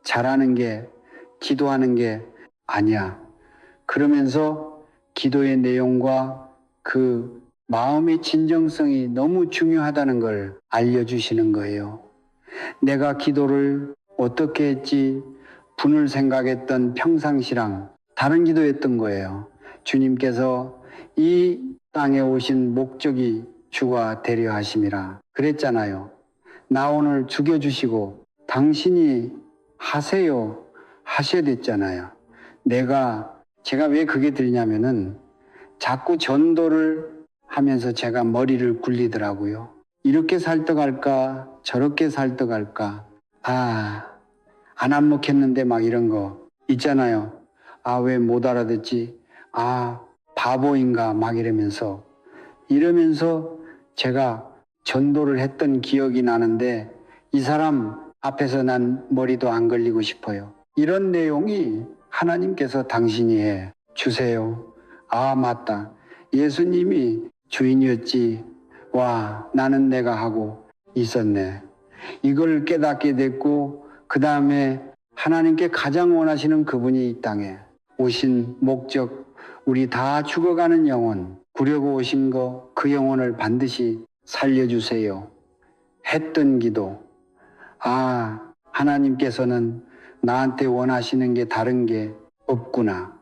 잘하는 게 기도하는 게 아니야. 그러면서 기도의 내용과 그 마음의 진정성이 너무 중요하다는 걸 알려주시는 거예요. 내가 기도를 어떻게 했지 분을 생각했던 평상시랑 다른 기도였던 거예요. 주님께서 이 땅에 오신 목적이 주가 되려 하심이라 그랬잖아요. 나 오늘 죽여주시고 당신이 하세요 하셔야 됐잖아요. 제가 왜 그게 들냐면은 자꾸 전도를 하면서 제가 머리를 굴리더라고요. 이렇게 살떡할까 저렇게 살떡할까 안 안먹혔는데 막 이런 거 있잖아요. 왜 못 알아듣지? 바보인가 막 이러면서 제가 전도를 했던 기억이 나는데 이 사람 앞에서 난 머리도 안 걸리고 싶어요. 이런 내용이 하나님께서 당신이 해 주세요. 맞다. 예수님이 주인이었지. 와, 나는 내가 하고 있었네. 이걸 깨닫게 됐고 그 다음에 하나님께 가장 원하시는 그분이 이 땅에 오신 목적, 우리 다 죽어가는 영혼, 구려고 오신 거 그 영혼을 반드시 살려주세요. 했던 기도. 하나님께서는 나한테 원하시는 게 다른 게 없구나.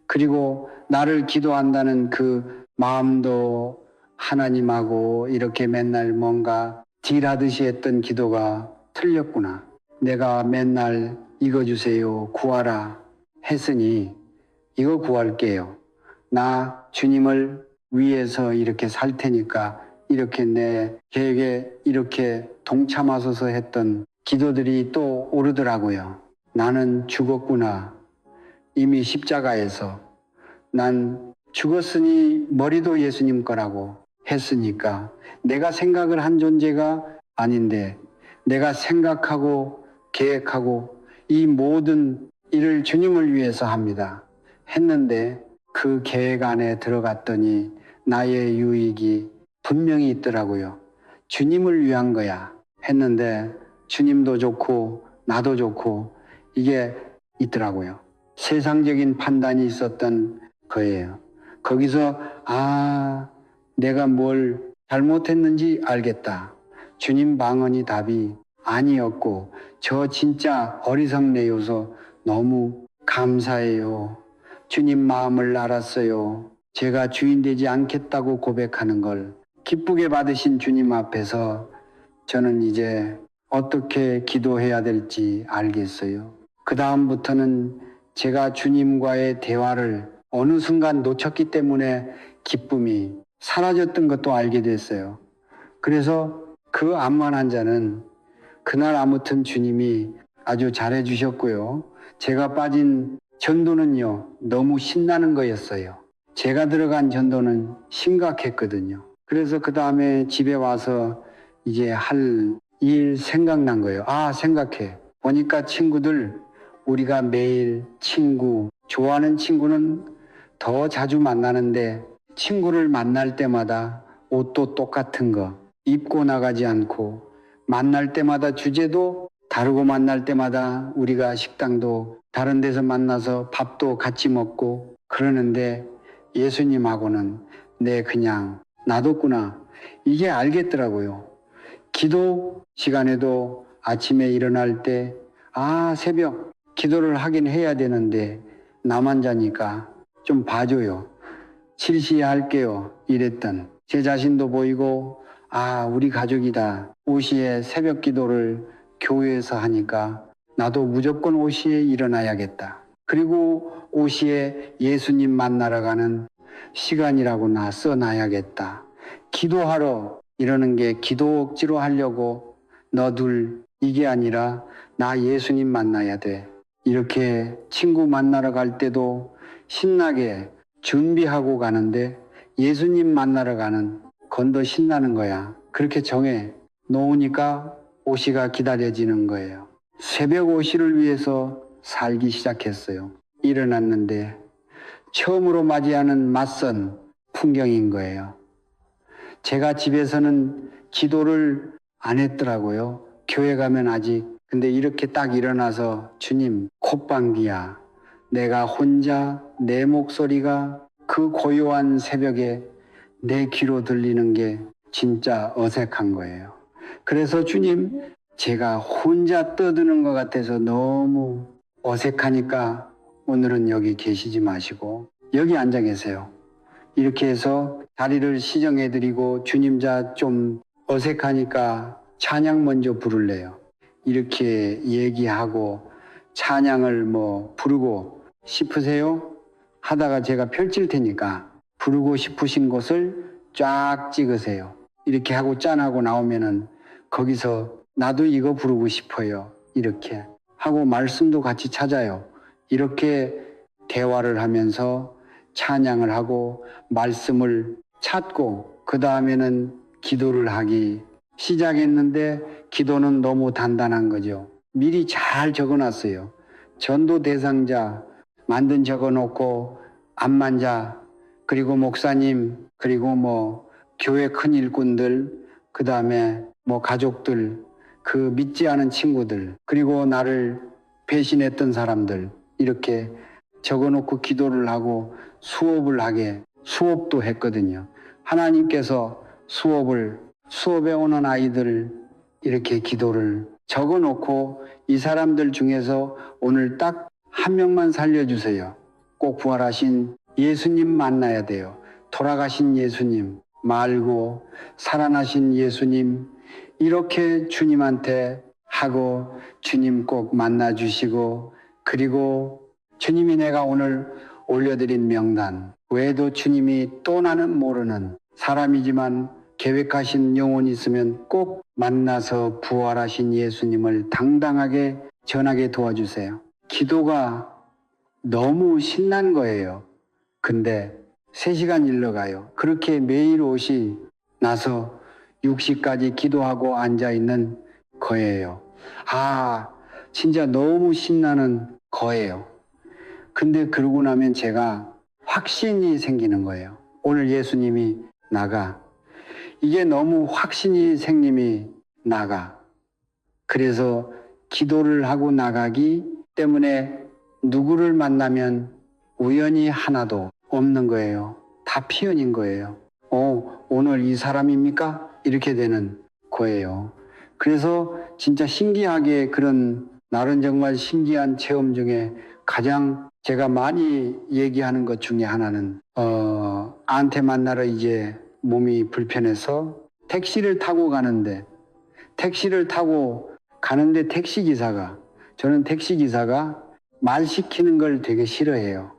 그리고 나를 기도한다는 그 마음도 하나님하고 이렇게 맨날 뭔가 딜하듯이 했던 기도가 틀렸구나. 내가 맨날 이거 주세요, 구하라 했으니 이거 구할게요. 나 주님을 위해서 이렇게 살 테니까 이렇게 내 계획에 이렇게 동참하소서 했던 기도들이 또 또 오르더라고요. 나는 죽었구나. 이미 십자가에서. 난 죽었으니 머리도 예수님 거라고 했으니까 내가 생각을 한 존재가 아닌데 내가 생각하고 계획하고 이 모든 일을 주님을 위해서 합니다. 했는데 그 계획 안에 들어갔더니 나의 유익이 분명히 있더라고요. 주님을 위한 거야 했는데 주님도 좋고 나도 좋고 이게 있더라고요. 세상적인 판단이 있었던 거예요. 거기서 내가 뭘 잘못했는지 알겠다. 주님 방언이 답이 아니었고 저 진짜 어리석네요서 너무 감사해요. 주님 마음을 알았어요. 제가 주인 되지 않겠다고 고백하는 걸 기쁘게 받으신 주님 앞에서 저는 이제 어떻게 기도해야 될지 알겠어요. 그 다음부터는 제가 주님과의 대화를 어느 순간 놓쳤기 때문에 기쁨이 사라졌던 것도 알게 됐어요. 그래서 그 암만 환자는 그날 아무튼 주님이 아주 잘해 주셨고요. 제가 빠진 전도는요, 너무 신나는 거였어요. 제가 들어간 전도는 심각했거든요. 그래서 그 다음에 집에 와서 이제 할 일 생각난 거예요. 생각해. 보니까 친구들, 우리가 매일 친구, 좋아하는 친구는 더 자주 만나는데 친구를 만날 때마다 옷도 똑같은 거 입고 나가지 않고 만날 때마다 주제도 다르고 만날 때마다 우리가 식당도 다른 데서 만나서 밥도 같이 먹고 그러는데 예수님하고는 그냥 놔뒀구나. 이게 알겠더라고요. 기도 시간에도 아침에 일어날 때 새벽 기도를 하긴 해야 되는데 나만 자니까 좀 봐줘요. 7시에 할게요. 이랬던 제 자신도 보이고 우리 가족이다. 5시에 새벽 기도를 교회에서 하니까 나도 무조건 5시에 일어나야겠다. 그리고 5시에 예수님 만나러 가는 시간이라고 써놔야겠다. 기도하러 이러는 게 기도 억지로 하려고 너둘 이게 아니라 나 예수님 만나야 돼. 이렇게 친구 만나러 갈 때도 신나게 준비하고 가는데 예수님 만나러 가는 건 더 신나는 거야. 그렇게 정해 놓으니까 5시가 기다려지는 거예요. 새벽 5시를 위해서 살기 시작했어요. 일어났는데 처음으로 맞이하는 낯선 풍경인 거예요. 제가 집에서는 기도를 안 했더라고요. 교회 가면 아직. 근데 이렇게 딱 일어나서 주님 콧방귀야. 내가 혼자 내 목소리가 그 고요한 새벽에 내 귀로 들리는 게 진짜 어색한 거예요. 그래서 주님, 제가 혼자 떠드는 것 같아서 너무 어색하니까 오늘은 여기 계시지 마시고 여기 앉아 계세요. 이렇게 해서 자리를 시정해드리고 주님 좀 어색하니까 찬양 먼저 부를래요. 이렇게 얘기하고 찬양을 부르고 싶으세요? 하다가 제가 펼칠 테니까 부르고 싶으신 곳을 쫙 찍으세요. 이렇게 하고 짠하고 나오면은 거기서 나도 이거 부르고 싶어요. 이렇게 하고 말씀도 같이 찾아요. 이렇게 대화를 하면서 찬양을 하고 말씀을 찾고 그 다음에는 기도를 하기 시작했는데 기도는 너무 단단한 거죠. 미리 잘 적어놨어요. 전도 대상자 만든 적어놓고 암만자 그리고 목사님 그리고 교회 큰 일꾼들 그 다음에 가족들 그 믿지 않은 친구들 그리고 나를 배신했던 사람들 이렇게 적어놓고 기도를 하고 수업도 했거든요. 하나님께서 수업에 오는 아이들 이렇게 기도를 적어놓고 이 사람들 중에서 오늘 딱 한 명만 살려주세요. 꼭 부활하신 예수님 만나야 돼요. 돌아가신 예수님 말고 살아나신 예수님 이렇게 주님한테 하고 주님 꼭 만나주시고 그리고 주님이 내가 오늘 올려드린 명단 외에도 주님이 또 나는 모르는 사람이지만 계획하신 영혼이 있으면 꼭 만나서 부활하신 예수님을 당당하게 전하게 도와주세요. 기도가 너무 신난 거예요. 근데 3시간 일러가요. 그렇게 매일 옷이 나서 6시까지 기도하고 앉아있는 거예요. 아, 진짜 너무 신나는 거예요. 근데 그러고 나면 제가 확신이 생기는 거예요. 오늘 예수님이 나가. 이게 너무 확신이 생님이 나가. 그래서 기도를 하고 나가기 때문에 누구를 만나면 우연이 하나도 없는 거예요. 다 피연인 거예요. 오늘 이 사람입니까? 이렇게 되는 거예요. 그래서 진짜 신기하게 그런 나는 정말 신기한 체험 중에 가장 제가 많이 얘기하는 것 중에 하나는 아한테 만나러 이제 몸이 불편해서 택시를 타고 가는데 저는 택시기사가 말 시키는 걸 되게 싫어해요.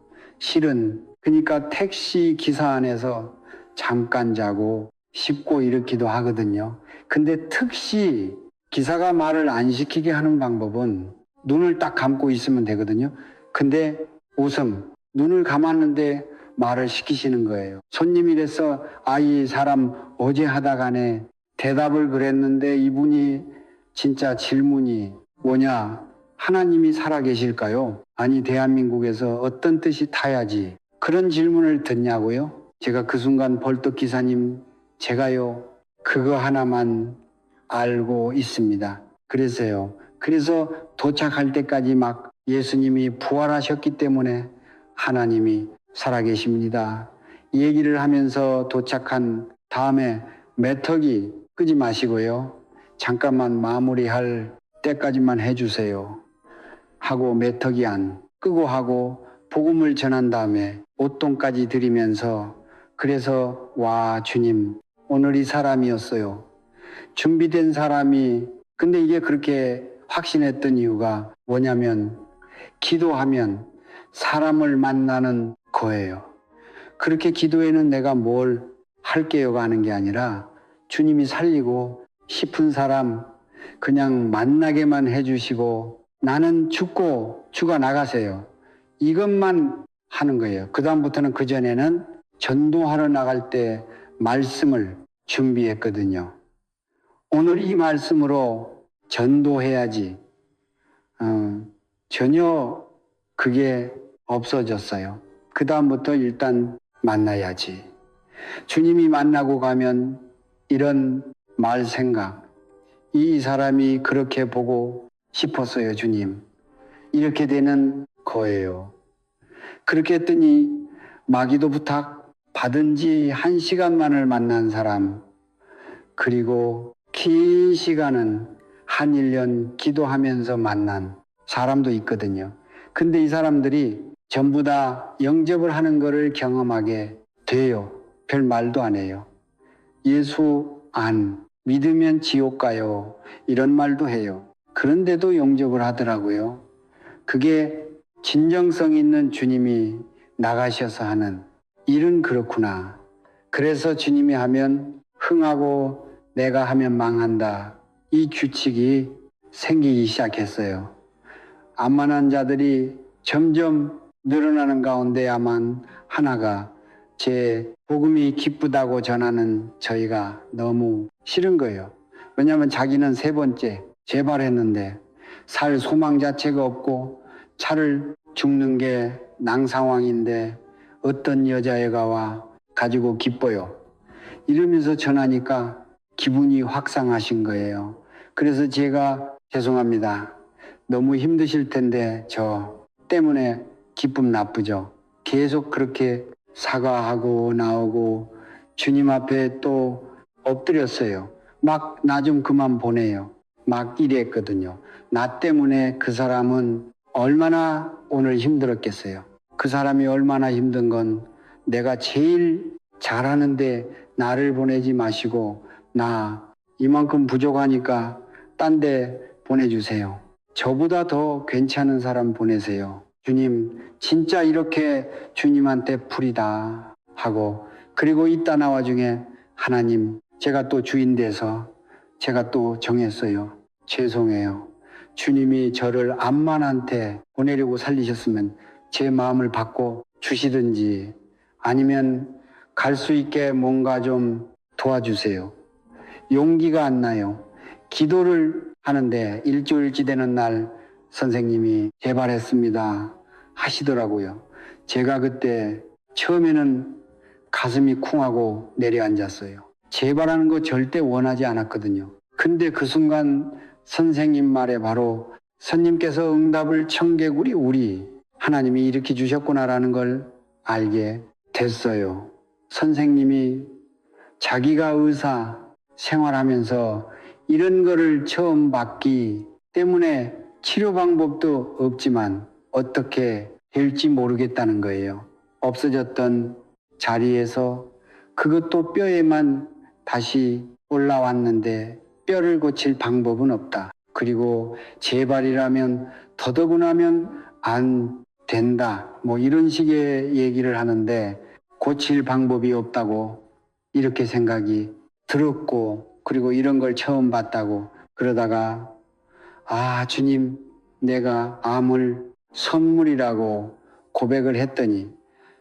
그러니까 택시 기사 안에서 잠깐 자고 씹고 이렇기도 하거든요. 근데 특히 기사가 말을 안 시키게 하는 방법은 눈을 딱 감고 있으면 되거든요. 근데 눈을 감았는데 말을 시키시는 거예요. 손님이래서 이 사람 어제 하다가네 대답을 그랬는데 이분이 진짜 질문이 뭐냐? 하나님이 살아계실까요? 아니 대한민국에서 어떤 뜻이 타야지? 그런 질문을 듣냐고요? 제가 그 순간 벌떡 기사님 제가요 그거 하나만 알고 있습니다. 그래서 도착할 때까지 막 예수님이 부활하셨기 때문에 하나님이 살아계십니다. 이 얘기를 하면서 도착한 다음에 매터기 끄지 마시고요. 잠깐만 마무리할 때까지만 해주세요. 하고 매터기 안 끄고 하고 복음을 전한 다음에 옷돈까지 드리면서 그래서 와 주님 오늘 이 사람이었어요. 준비된 사람이 근데 이게 그렇게 확신했던 이유가 뭐냐면 기도하면 사람을 만나는 거예요. 그렇게 기도에는 내가 뭘 할게요가 하는 게 아니라 주님이 살리고 싶은 사람 그냥 만나게만 해주시고 나는 죽고 주가 나가세요. 이것만 하는 거예요. 그다음부터는 그전에는 전도하러 나갈 때 말씀을 준비했거든요. 오늘 이 말씀으로 전도해야지. 전혀 그게 없어졌어요. 그다음부터 일단 만나야지. 주님이 만나고 가면 이런 말 생각. 이 사람이 그렇게 보고 싶었어요, 주님. 이렇게 되는 거예요. 그렇게 했더니 마기도 부탁 받은 지 1시간만을 만난 사람, 그리고 긴 시간은 한 1년 기도하면서 만난 사람도 있거든요. 근데 이 사람들이 전부 다 영접을 하는 것을 경험하게 돼요. 별 말도 안 해요. 예수 안 믿으면 지옥 가요. 이런 말도 해요. 그런데도 영접을 하더라고요. 그게 진정성 있는 주님이 나가셔서 하는 일은 그렇구나. 그래서 주님이 하면 흥하고 내가 하면 망한다. 이 규칙이 생기기 시작했어요. 암만한 자들이 점점 늘어나는 가운데야만 하나가 제 복음이 기쁘다고 전하는 저희가 너무 싫은 거예요. 왜냐하면 자기는 3번째 재발했는데 살 소망 자체가 없고 차를 죽는 게 낭상왕인데 어떤 여자애가 와 가지고 기뻐요. 이러면서 전하니까 기분이 확 상하신 거예요. 그래서 제가 죄송합니다. 너무 힘드실 텐데 저 때문에 기쁨 나쁘죠. 계속 그렇게 사과하고 나오고 주님 앞에 또 엎드렸어요. 막 나 좀 그만 보내요. 막 이랬거든요. 나 때문에 그 사람은 얼마나 오늘 힘들었겠어요. 그 사람이 얼마나 힘든 건 내가 제일 잘하는데 나를 보내지 마시고 나 이만큼 부족하니까 딴 데 보내주세요. 저보다 더 괜찮은 사람 보내세요. 주님 진짜 이렇게 주님한테 풀이다 하고 그리고 이따 나와 중에 하나님 제가 또 주인 돼서 제가 또 정했어요. 죄송해요. 주님이 저를 암만한테 보내려고 살리셨으면 제 마음을 바꿔 주시든지 아니면 갈 수 있게 뭔가 좀 도와주세요. 용기가 안 나요. 기도를 하는데 일주일치 되는 날 선생님이 재발했습니다 하시더라고요. 제가 그때 처음에는 가슴이 쿵하고 내려앉았어요. 재발하는 거 절대 원하지 않았거든요. 근데 그 순간 선생님 말에 바로 선님께서 응답을 청개구리 우리 하나님이 이렇게 주셨구나라는 걸 알게 됐어요. 선생님이 자기가 의사 생활하면서 이런 거를 처음 받기 때문에 치료 방법도 없지만 어떻게 될지 모르겠다는 거예요. 없어졌던 자리에서 그것도 뼈에만 다시 올라왔는데 뼈를 고칠 방법은 없다. 그리고 재발이라면 더더군하면 안 된다. 뭐 이런 식의 얘기를 하는데 고칠 방법이 없다고 이렇게 생각이 들었고 그리고 이런 걸 처음 봤다고 그러다가 아 주님 내가 암을 선물이라고 고백을 했더니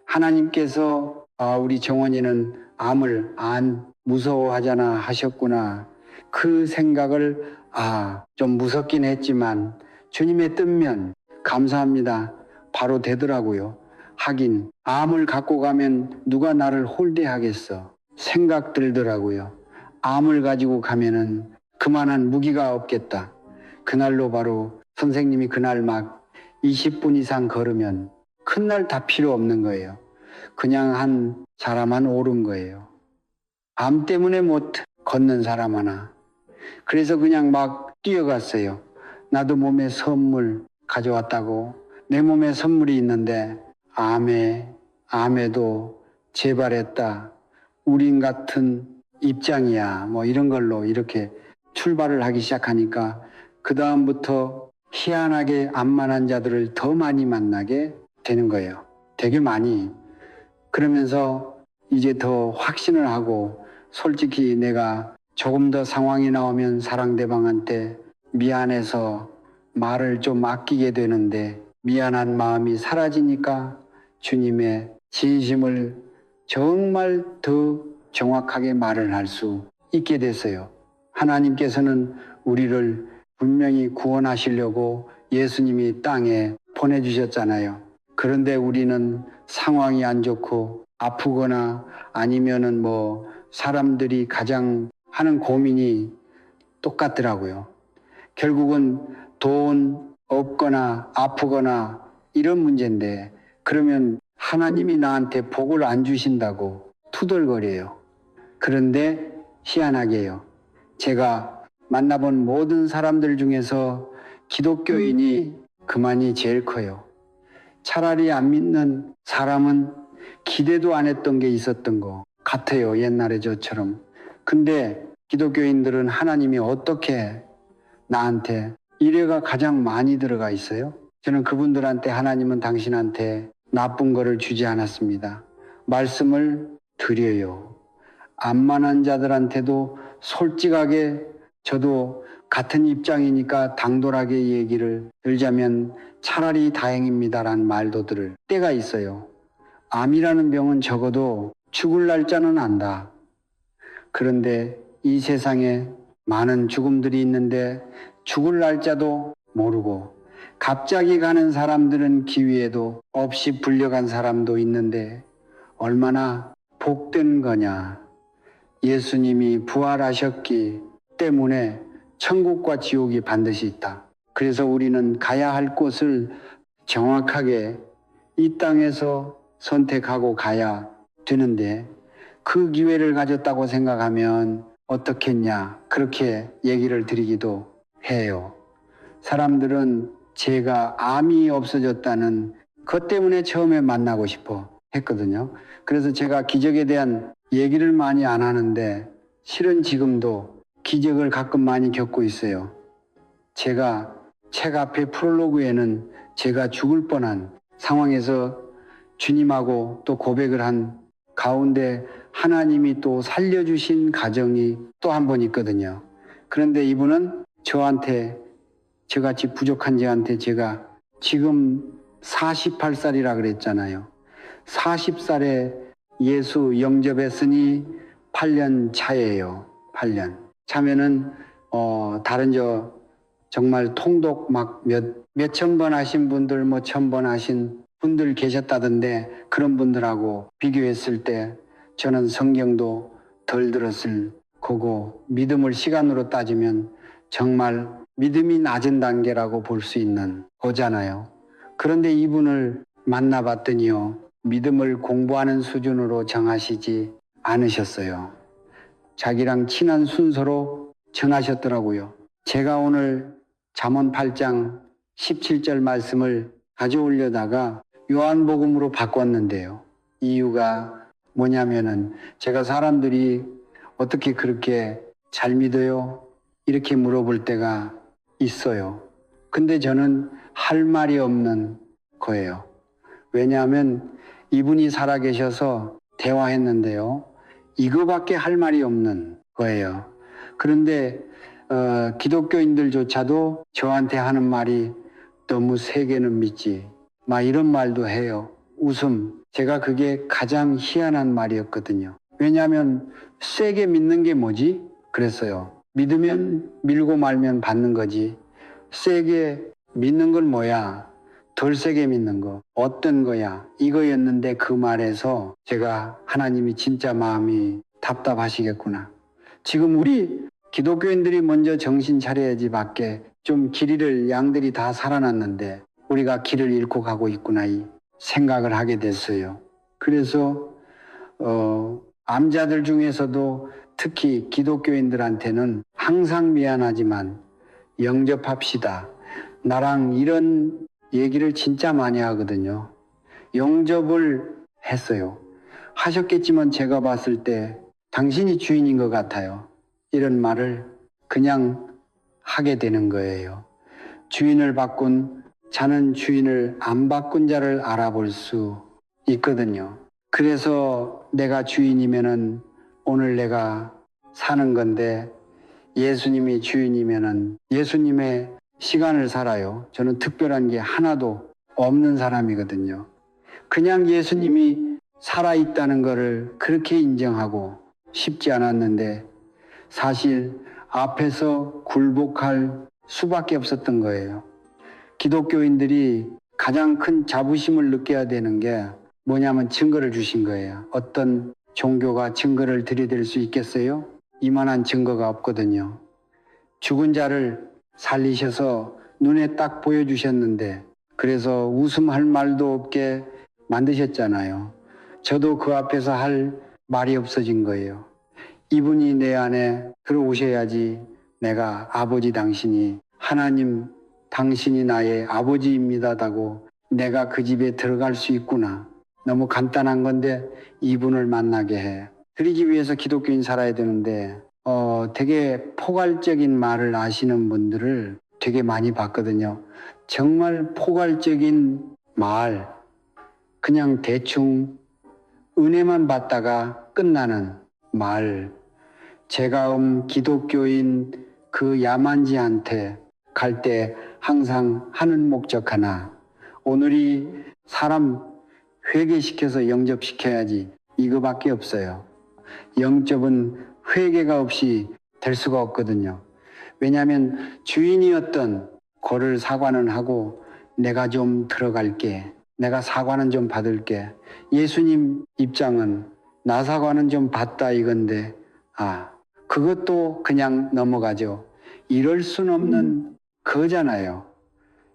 하나님께서 우리 정원이는 암을 안 무서워하잖아 하셨구나. 그 생각을 좀 무섭긴 했지만 주님의 뜻면 감사합니다. 바로 되더라고요. 하긴 암을 갖고 가면 누가 나를 홀대하겠어. 생각 들더라고요. 암을 가지고 가면은 그만한 무기가 없겠다. 그날로 바로 선생님이 그날 막 20분 이상 걸으면 큰 날 다 필요 없는 거예요. 그냥 한 사람만 오른 거예요. 암 때문에 못 걷는 사람 하나. 그래서 그냥 막 뛰어갔어요. 나도 몸에 선물 가져왔다고. 내 몸에 선물이 있는데 암에도 재발했다. 우린 같은 입장이야. 뭐 이런 걸로 이렇게 출발을 하기 시작하니까 그 다음부터 희한하게 암만 환자들을 더 많이 만나게 되는 거예요. 되게 많이. 그러면서 이제 더 확신을 하고 솔직히 내가 조금 더 상황이 나오면 사랑대방한테 미안해서 말을 좀 아끼게 되는데 미안한 마음이 사라지니까 주님의 진심을 정말 더 정확하게 말을 할 수 있게 됐어요. 하나님께서는 우리를 분명히 구원하시려고 예수님이 땅에 보내주셨잖아요. 그런데 우리는 상황이 안 좋고 아프거나 아니면은 뭐 사람들이 가장 하는 고민이 똑같더라고요. 결국은 돈 없거나 아프거나 이런 문제인데 그러면 하나님이 나한테 복을 안 주신다고 투덜거려요. 그런데 희한하게요. 제가 만나본 모든 사람들 중에서 기독교인이 그만이 제일 커요. 차라리 안 믿는 사람은 기대도 안 했던 게 있었던 것 같아요. 옛날에 저처럼. 근데 기독교인들은 하나님이 어떻게 나한테 이래가 가장 많이 들어가 있어요. 저는 그분들한테 하나님은 당신한테 나쁜 거를 주지 않았습니다. 말씀을 드려요. 암만 환자들한테도 솔직하게 저도 같은 입장이니까 당돌하게 얘기를 들자면 차라리 다행입니다라는 말도 들을 때가 있어요. 암이라는 병은 적어도 죽을 날짜는 안다. 그런데 이 세상에 많은 죽음들이 있는데 죽을 날짜도 모르고 갑자기 가는 사람들은 기회에도 없이 불려간 사람도 있는데 얼마나 복된 거냐. 예수님이 부활하셨기 때문에 천국과 지옥이 반드시 있다. 그래서 우리는 가야 할 곳을 정확하게 이 땅에서 선택하고 가야 되는데 그 기회를 가졌다고 생각하면 어떻겠냐 그렇게 얘기를 드리기도 해요. 사람들은 제가 암이 없어졌다는 것 때문에 처음에 만나고 싶어 했거든요. 그래서 제가 기적에 대한 얘기를 많이 안 하는데 실은 지금도 기적을 가끔 많이 겪고 있어요. 제가 책 앞에 프롤로그에는 제가 죽을 뻔한 상황에서 주님하고 또 고백을 한 가운데 하나님이 또 살려주신 가정이 또 한 번 있거든요. 그런데 이분은 저한테 저같이 부족한 저한테 제가 지금 48살이라 그랬잖아요. 40살에 예수 영접했으니 8년 차예요. 8년. 차면은 다른 정말 통독 막 몇천 번 하신 분들, 뭐 1000번 하신 분들 계셨다던데 그런 분들하고 비교했을 때 저는 성경도 덜 들었을 거고 믿음을 시간으로 따지면 정말 믿음이 낮은 단계라고 볼 수 있는 거잖아요. 그런데 이분을 만나봤더니요. 믿음을 공부하는 수준으로 정하시지 않으셨어요. 자기랑 친한 순서로 정하셨더라고요. 제가 오늘 잠언 8장 17절 말씀을 가져오려다가 요한복음으로 바꿨는데요. 이유가 뭐냐면은 제가 사람들이 어떻게 그렇게 잘 믿어요? 이렇게 물어볼 때가 있어요. 근데 저는 할 말이 없는 거예요. 왜냐하면 이분이 살아계셔서 대화했는데요. 이거밖에 할 말이 없는 거예요. 그런데 기독교인들조차도 저한테 하는 말이 너무 세게는 믿지 막 이런 말도 해요. 웃음. 제가 그게 가장 희한한 말이었거든요. 왜냐하면 세게 믿는 게 뭐지? 그랬어요. 믿으면 밀고 말면 받는 거지. 세게 믿는 건 뭐야? 덜 세게 믿는 거. 어떤 거야? 이거였는데 그 말에서 제가 하나님이 진짜 마음이 답답하시겠구나. 지금 우리 기독교인들이 먼저 정신 차려야지 밖에 좀 길 잃을 양들이 다 살아났는데 우리가 길을 잃고 가고 있구나 이 생각을 하게 됐어요. 그래서 암자들 중에서도 특히 기독교인들한테는 항상 미안하지만 영접합시다. 나랑 이런 얘기를 진짜 많이 하거든요. 영접을 했어요. 하셨겠지만 제가 봤을 때 당신이 주인인 것 같아요. 이런 말을 그냥 하게 되는 거예요. 주인을 바꾼 자는 주인을 안 바꾼 자를 알아볼 수 있거든요. 그래서 내가 주인이면은 오늘 내가 사는 건데 예수님이 주인이면은 예수님의 시간을 살아요. 저는 특별한 게 하나도 없는 사람이거든요. 그냥 예수님이 살아있다는 것을 그렇게 인정하고 싶지 않았는데 사실 앞에서 굴복할 수밖에 없었던 거예요. 기독교인들이 가장 큰 자부심을 느껴야 되는 게 뭐냐면 증거를 주신 거예요. 어떤 종교가 증거를 들이댈 수 있겠어요? 이만한 증거가 없거든요. 죽은 자를 살리셔서 눈에 딱 보여주셨는데 그래서 웃음할 말도 없게 만드셨잖아요. 저도 그 앞에서 할 말이 없어진 거예요. 이분이 내 안에 들어오셔야지 내가 아버지 당신이 하나님 당신이 나의 아버지입니다라고 내가 그 집에 들어갈 수 있구나. 너무 간단한 건데 이분을 만나게 해. 그러기 위해서 기독교인 살아야 되는데 되게 포괄적인 말을 아시는 분들을 되게 많이 봤거든요. 정말 포괄적인 말, 그냥 대충 은혜만 받다가 끝나는 말. 제가 기독교인 그 야만지한테 갈 때 항상 하는 목적 하나. 오늘이 사람 회개시켜서 영접시켜야지. 이거밖에 없어요. 영접은 회개가 없이 될 수가 없거든요. 왜냐하면 주인이었던 고를 사과는 하고 내가 좀 들어갈게. 내가 사과는 좀 받을게. 예수님 입장은 나 사과는 좀 받다 이건데 그것도 그냥 넘어가죠. 이럴 순 없는 거잖아요.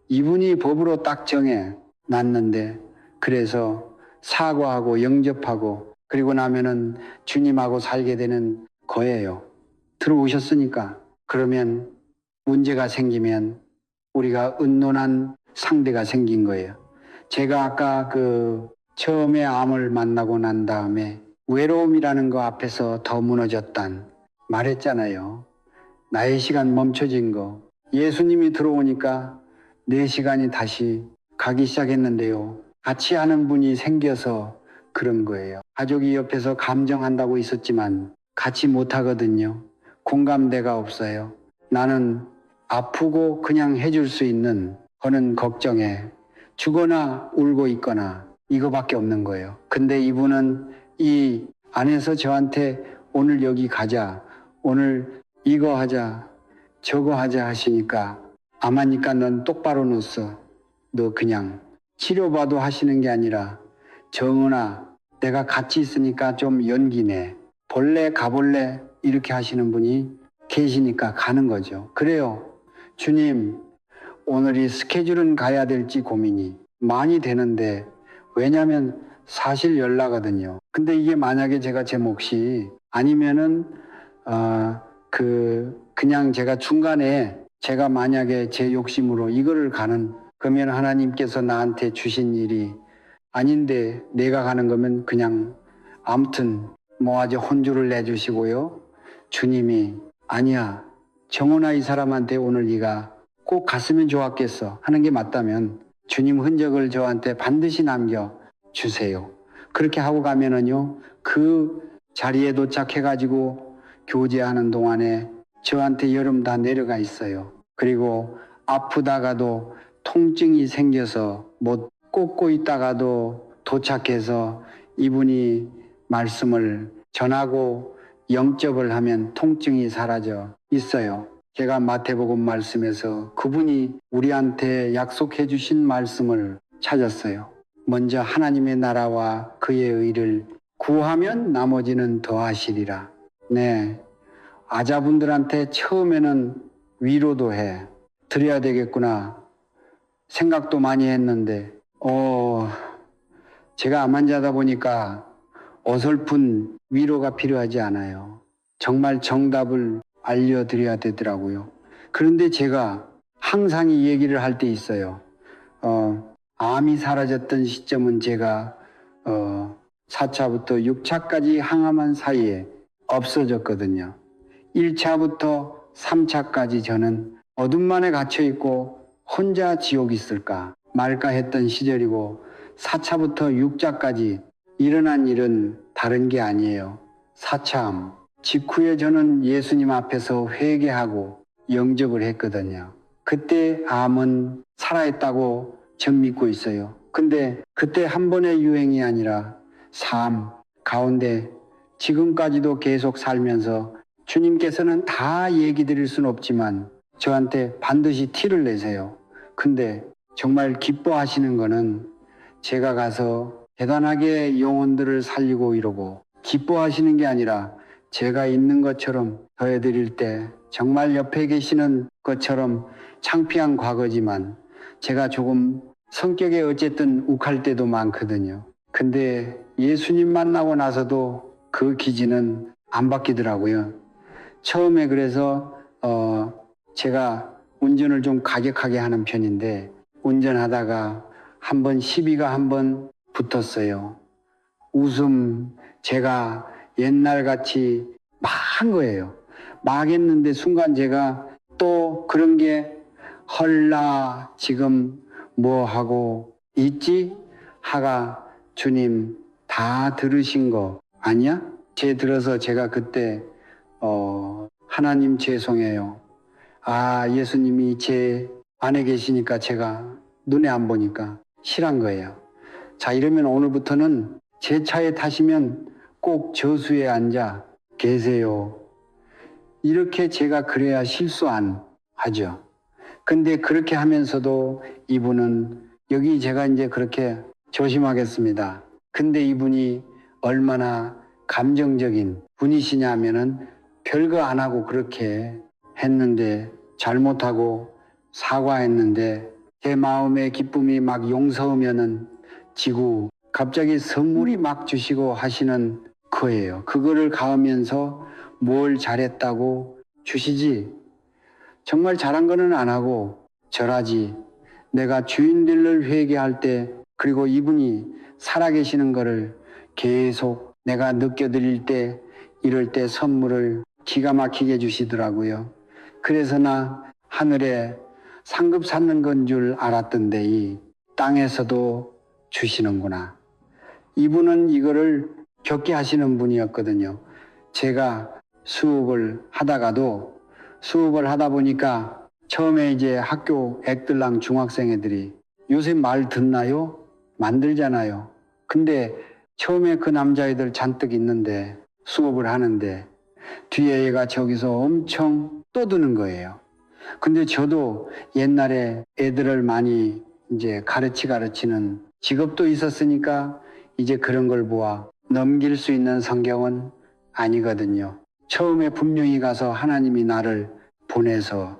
이분이 법으로 딱 정해 놨는데 그래서 사과하고 영접하고 그리고 나면은 주님하고 살게 되는 거예요. 들어오셨으니까. 그러면 문제가 생기면 우리가 의논한 상대가 생긴 거예요. 제가 아까 처음에 암을 만나고 난 다음에 외로움이라는 거 앞에서 더 무너졌단 말했잖아요. 나의 시간 멈춰진 거. 예수님이 들어오니까 내 시간이 다시 가기 시작했는데요. 같이 하는 분이 생겨서 그런 거예요. 가족이 옆에서 감정한다고 있었지만 같이 못하거든요. 공감대가 없어요. 나는 아프고 그냥 해줄 수 있는 그런 걱정에 죽거나 울고 있거나 이거밖에 없는 거예요. 근데 이분은 이 안에서 저한테 오늘 여기 가자, 오늘 이거 하자, 저거 하자 하시니까 암하니까 넌 똑바로 눕어. 너 그냥 치료받아 하시는 게 아니라 정은아 내가 같이 있으니까 좀 연기네. 볼래 가볼래 이렇게 하시는 분이 계시니까 가는 거죠. 그래요. 주님 오늘이 스케줄은 가야 될지 고민이 많이 되는데 왜냐하면 사실 연락하거든요. 근데 이게 만약에 제가 제 몫이 아니면은 그냥 제가 중간에 제가 만약에 제 욕심으로 이거를 가는 그러면 하나님께서 나한테 주신 일이 아닌데 내가 가는 거면 그냥 아무튼 뭐 아주 혼주를 내주시고요. 주님이 아니야 정원아 이 사람한테 오늘 네가 꼭 갔으면 좋았겠어 하는 게 맞다면 주님 흔적을 저한테 반드시 남겨주세요. 그렇게 하고 가면은요 그 자리에 도착해가지고 교제하는 동안에 저한테 여름 다 내려가 있어요. 그리고 아프다가도 통증이 생겨서 못 꽂고 있다가도 도착해서 이분이 말씀을 전하고 영접을 하면 통증이 사라져 있어요. 제가 마태복음 말씀에서 그분이 우리한테 약속해 주신 말씀을 찾았어요. 먼저 하나님의 나라와 그의 의를 구하면 나머지는 더하시리라. 네, 아자분들한테 처음에는 위로도 해 드려야 되겠구나 생각도 많이 했는데 제가 암 환자다 보니까 어설픈 위로가 필요하지 않아요. 정말 정답을 알려드려야 되더라고요. 그런데 제가 항상 이 얘기를 할 때 있어요. 암이 사라졌던 시점은 제가 4차부터 6차까지 항암한 사이에 없어졌거든요. 1차부터 3차까지 저는 어둠만에 갇혀있고 혼자 지옥 있을까 말까 했던 시절이고 4차부터 6차까지 일어난 일은 다른 게 아니에요. 4차암 직후에 저는 예수님 앞에서 회개하고 영접을 했거든요. 그때 암은 살아있다고 전 믿고 있어요. 근데 그때 한 번의 유행이 아니라 삶 가운데 지금까지도 계속 살면서 주님께서는 다 얘기 드릴 수는 없지만 저한테 반드시 티를 내세요. 근데 정말 기뻐하시는 거는 제가 가서 대단하게 영혼들을 살리고 이러고 기뻐하시는 게 아니라 제가 있는 것처럼 더해드릴 때 정말 옆에 계시는 것처럼 창피한 과거지만 제가 조금 성격에 어쨌든 욱할 때도 많거든요. 근데 예수님 만나고 나서도 그 기지는 안 바뀌더라고요. 처음에 그래서 제가 운전을 좀 가격하게 하는 편인데 운전하다가 시비가 한 번 붙었어요. 웃음 제가 옛날같이 막 한 거예요. 막 했는데 순간 제가 또 그런 게 헐라 지금 뭐 하고 있지? 하가 주님 다 들으신 거 아니야? 제 들어서 제가 그때 하나님 죄송해요. 예수님이 제 안에 계시니까 제가 눈에 안 보니까 실한 거예요. 자, 이러면 오늘부터는 제 차에 타시면 꼭 저수에 앉아 계세요. 이렇게 제가 그래야 실수 안 하죠. 근데 그렇게 하면서도 이분은 여기 제가 이제 그렇게 조심하겠습니다. 근데 이분이 얼마나 감정적인 분이시냐 하면은 별거 안 하고 그렇게 했는데 잘못하고 사과했는데 제 마음의 기쁨이 막 용서하면은 지고 갑자기 선물이 막 주시고 하시는 거예요. 그거를 가하면서 뭘 잘했다고 주시지 정말 잘한 거는 안 하고 절하지 내가 주인들을 회개할 때 그리고 이분이 살아계시는 거를 계속 내가 느껴드릴 때 이럴 때 선물을 기가 막히게 주시더라고요. 그래서 나 하늘에 상급 쌓는 건 줄 알았던데 이 땅에서도 주시는구나. 이분은 이거를 겪게 하시는 분이었거든요. 제가 수업을 하다가도 수업을 하다 보니까 처음에 이제 학교 애들랑 중학생 애들이 요새 말 듣나요? 만들잖아요. 근데 처음에 그 남자애들 잔뜩 있는데 수업을 하는데 뒤에 얘가 저기서 엄청 떠드는 거예요. 근데 저도 옛날에 애들을 많이 이제 가르치는 직업도 있었으니까 이제 그런 걸 보아 넘길 수 있는 성경은 아니거든요. 처음에 분명히 가서 하나님이 나를 보내서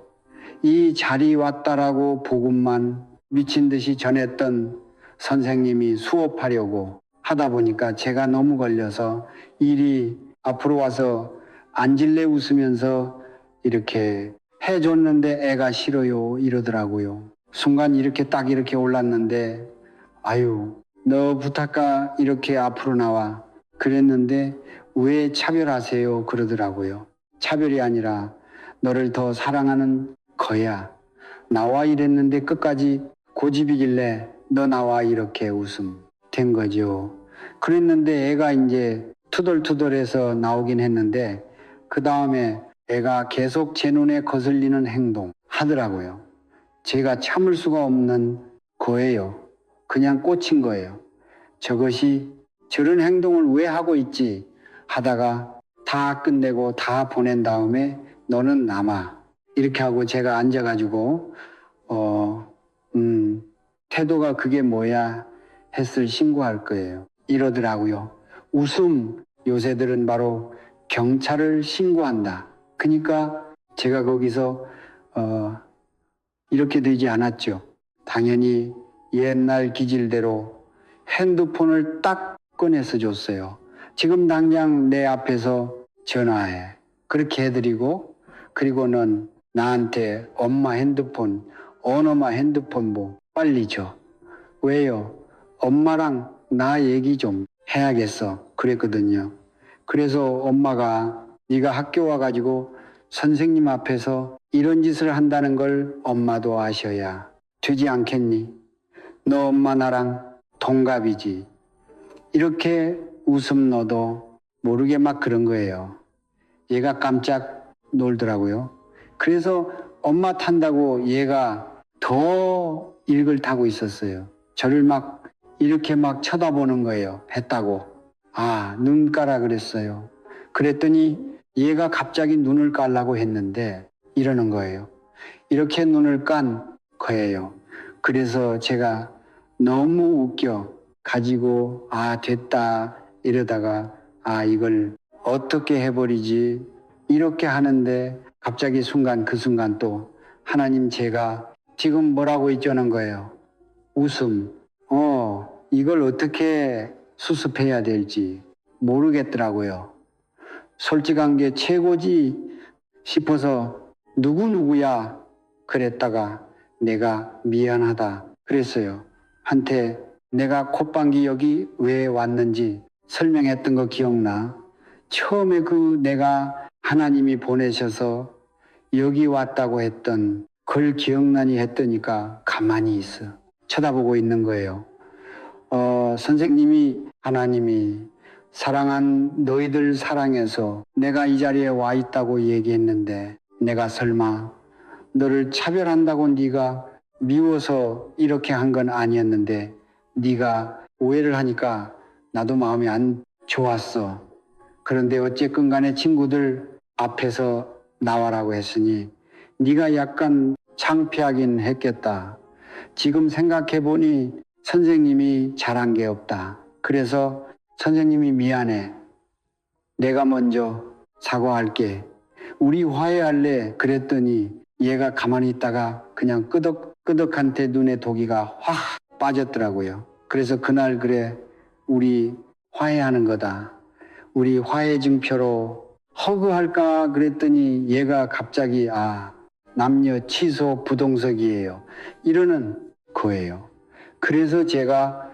이 자리 왔다라고 복음만 미친 듯이 전했던 선생님이 수업하려고 하다 보니까 제가 너무 걸려서 일이 앞으로 와서 앉을래 웃으면서 이렇게 해줬는데 애가 싫어요 이러더라고요. 순간 이렇게 딱 이렇게 올랐는데 아유 너 부탁가 이렇게 앞으로 나와 그랬는데 왜 차별하세요 그러더라고요. 차별이 아니라 너를 더 사랑하는 거야. 나와 이랬는데 끝까지 고집이길래 너 나와 이렇게 웃음 된 거죠. 그랬는데 애가 이제 투덜투덜해서 나오긴 했는데 그 다음에 애가 계속 제 눈에 거슬리는 행동 하더라고요. 제가 참을 수가 없는 거예요. 그냥 꽂힌 거예요. 저것이 저런 행동을 왜 하고 있지 하다가 다 끝내고 다 보낸 다음에 너는 남아 이렇게 하고 제가 앉아가지고 태도가 그게 뭐야 했을 신고할 거예요. 이러더라고요. 웃음 요새들은 바로 경찰을 신고한다. 그러니까 제가 거기서 이렇게 되지 않았죠. 당연히 옛날 기질대로 핸드폰을 딱 꺼내서 줬어요. 지금 당장 내 앞에서 전화해. 그렇게 해드리고 그리고는 나한테 엄마 핸드폰, 언어마 핸드폰 뭐 빨리 줘. 왜요? 엄마랑 나 얘기 좀 해야겠어. 그랬거든요. 그래서 엄마가 네가 학교 와가지고 선생님 앞에서 이런 짓을 한다는 걸 엄마도 아셔야 되지 않겠니? 너 엄마 나랑 동갑이지. 이렇게 웃음 넣어도 모르게 막 그런 거예요. 얘가 깜짝 놀더라고요. 그래서 엄마 탄다고 얘가 더 일글 타고 있었어요. 저를 막 이렇게 막 쳐다보는 거예요. 했다고. 아, 눈 까라 그랬어요. 그랬더니 얘가 갑자기 눈을 깔라고 했는데 이러는 거예요. 이렇게 눈을 깐 거예요. 그래서 제가 너무 웃겨 가지고 아 됐다 이러다가 아 이걸 어떻게 해버리지 이렇게 하는데 갑자기 그 순간 또 하나님 제가 지금 뭐라고 있자는 거예요. 웃음. 이걸 어떻게 수습해야 될지 모르겠더라고요. 솔직한 게 최고지 싶어서 누구누구야 그랬다가 내가 미안하다 그랬어요. 한테 내가 콧방귀 여기 왜 왔는지 설명했던 거 기억나? 처음에 그 내가 하나님이 보내셔서 여기 왔다고 했던 그걸 기억나니 했더니까 가만히 있어. 쳐다보고 있는 거예요. 선생님이 하나님이 사랑한 너희들 사랑해서 내가 이 자리에 와 있다고 얘기했는데 내가 설마 너를 차별한다고 네가 미워서 이렇게 한 건 아니었는데 네가 오해를 하니까 나도 마음이 안 좋았어. 그런데 어쨌건 간에 친구들 앞에서 나와라고 했으니 네가 약간 창피하긴 했겠다. 지금 생각해 보니 선생님이 잘한 게 없다. 그래서 선생님이 미안해. 내가 먼저 사과할게. 우리 화해할래. 그랬더니 얘가 가만히 있다가 그냥 끄덕끄덕한테 눈에 독이가 확 빠졌더라고요. 그래서 그날 그래 우리 화해하는 거다. 우리 화해 증표로 허그할까 그랬더니 얘가 갑자기 남녀 취소 부동석이에요. 이러는 거예요. 그래서 제가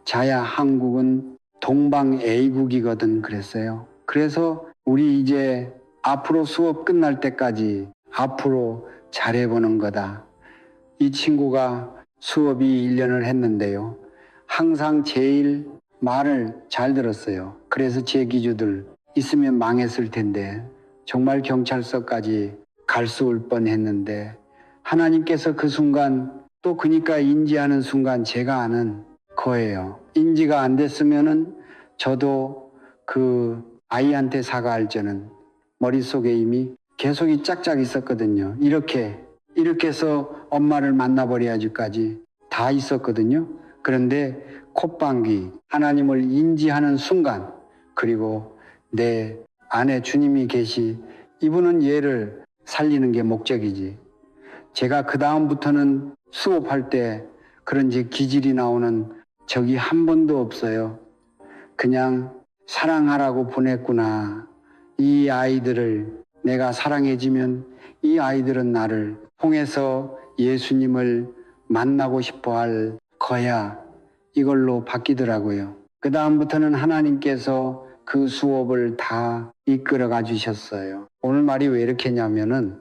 자야 한국은 동방 A국이거든 그랬어요. 그래서 우리 이제 앞으로 수업 끝날 때까지 앞으로 잘해보는 거다. 이 친구가 수업이 1년을 했는데요. 항상 제일 말을 잘 들었어요. 그래서 제 기주들 있으면 망했을 텐데 정말 경찰서까지 갈 수 올 뻔했는데 하나님께서 그 순간 또 그니까 인지하는 순간 제가 아는 거예요. 인지가 안 됐으면은 저도 그 아이한테 사과할 저는 머릿속에 이미 계속이 짝짝 있었거든요. 이렇게 해서 엄마를 만나버려야지까지 다 있었거든요. 그런데 콧방귀, 하나님을 인지하는 순간, 그리고 내 안에 주님이 계시, 이분은 얘를 살리는 게 목적이지. 제가 그 다음부터는 수업할 때 그런 제 기질이 나오는 적이 한 번도 없어요. 그냥 사랑하라고 보냈구나. 이 아이들을 내가 사랑해지면 이 아이들은 나를 통해서 예수님을 만나고 싶어 할 거야. 이걸로 바뀌더라고요. 그 다음부터는 하나님께서 그 수업을 다 이끌어 가 주셨어요. 오늘 말이 왜 이렇게 했냐면은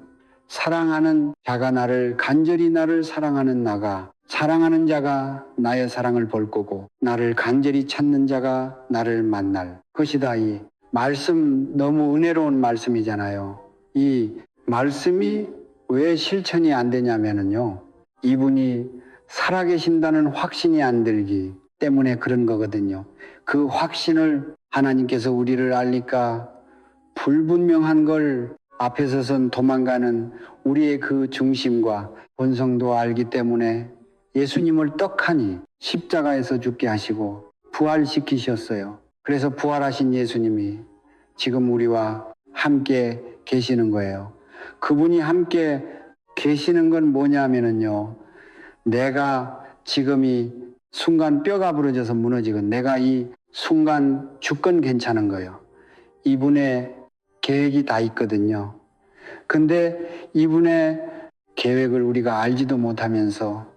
사랑하는 자가 나를 간절히 나를 사랑하는 나가 사랑하는 자가 나의 사랑을 볼 거고 나를 간절히 찾는 자가 나를 만날 것이다. 이 말씀 너무 은혜로운 말씀이잖아요. 이 말씀이 왜 실천이 안 되냐면은요. 이분이 살아계신다는 확신이 안 들기 때문에 그런 거거든요. 그 확신을 하나님께서 우리를 알니까 불분명한 걸 앞에 서선 도망가는 우리의 그 중심과 본성도 알기 때문에 예수님을 떡하니 십자가에서 죽게 하시고 부활시키셨어요. 그래서 부활하신 예수님이 지금 우리와 함께 계시는 거예요. 그분이 함께 계시는 건 뭐냐면요. 내가 지금 이 순간 뼈가 부러져서 무너지건 내가 이 순간 죽건 괜찮은 거예요. 이분의 계획이 다 있거든요. 근데 이분의 계획을 우리가 알지도 못하면서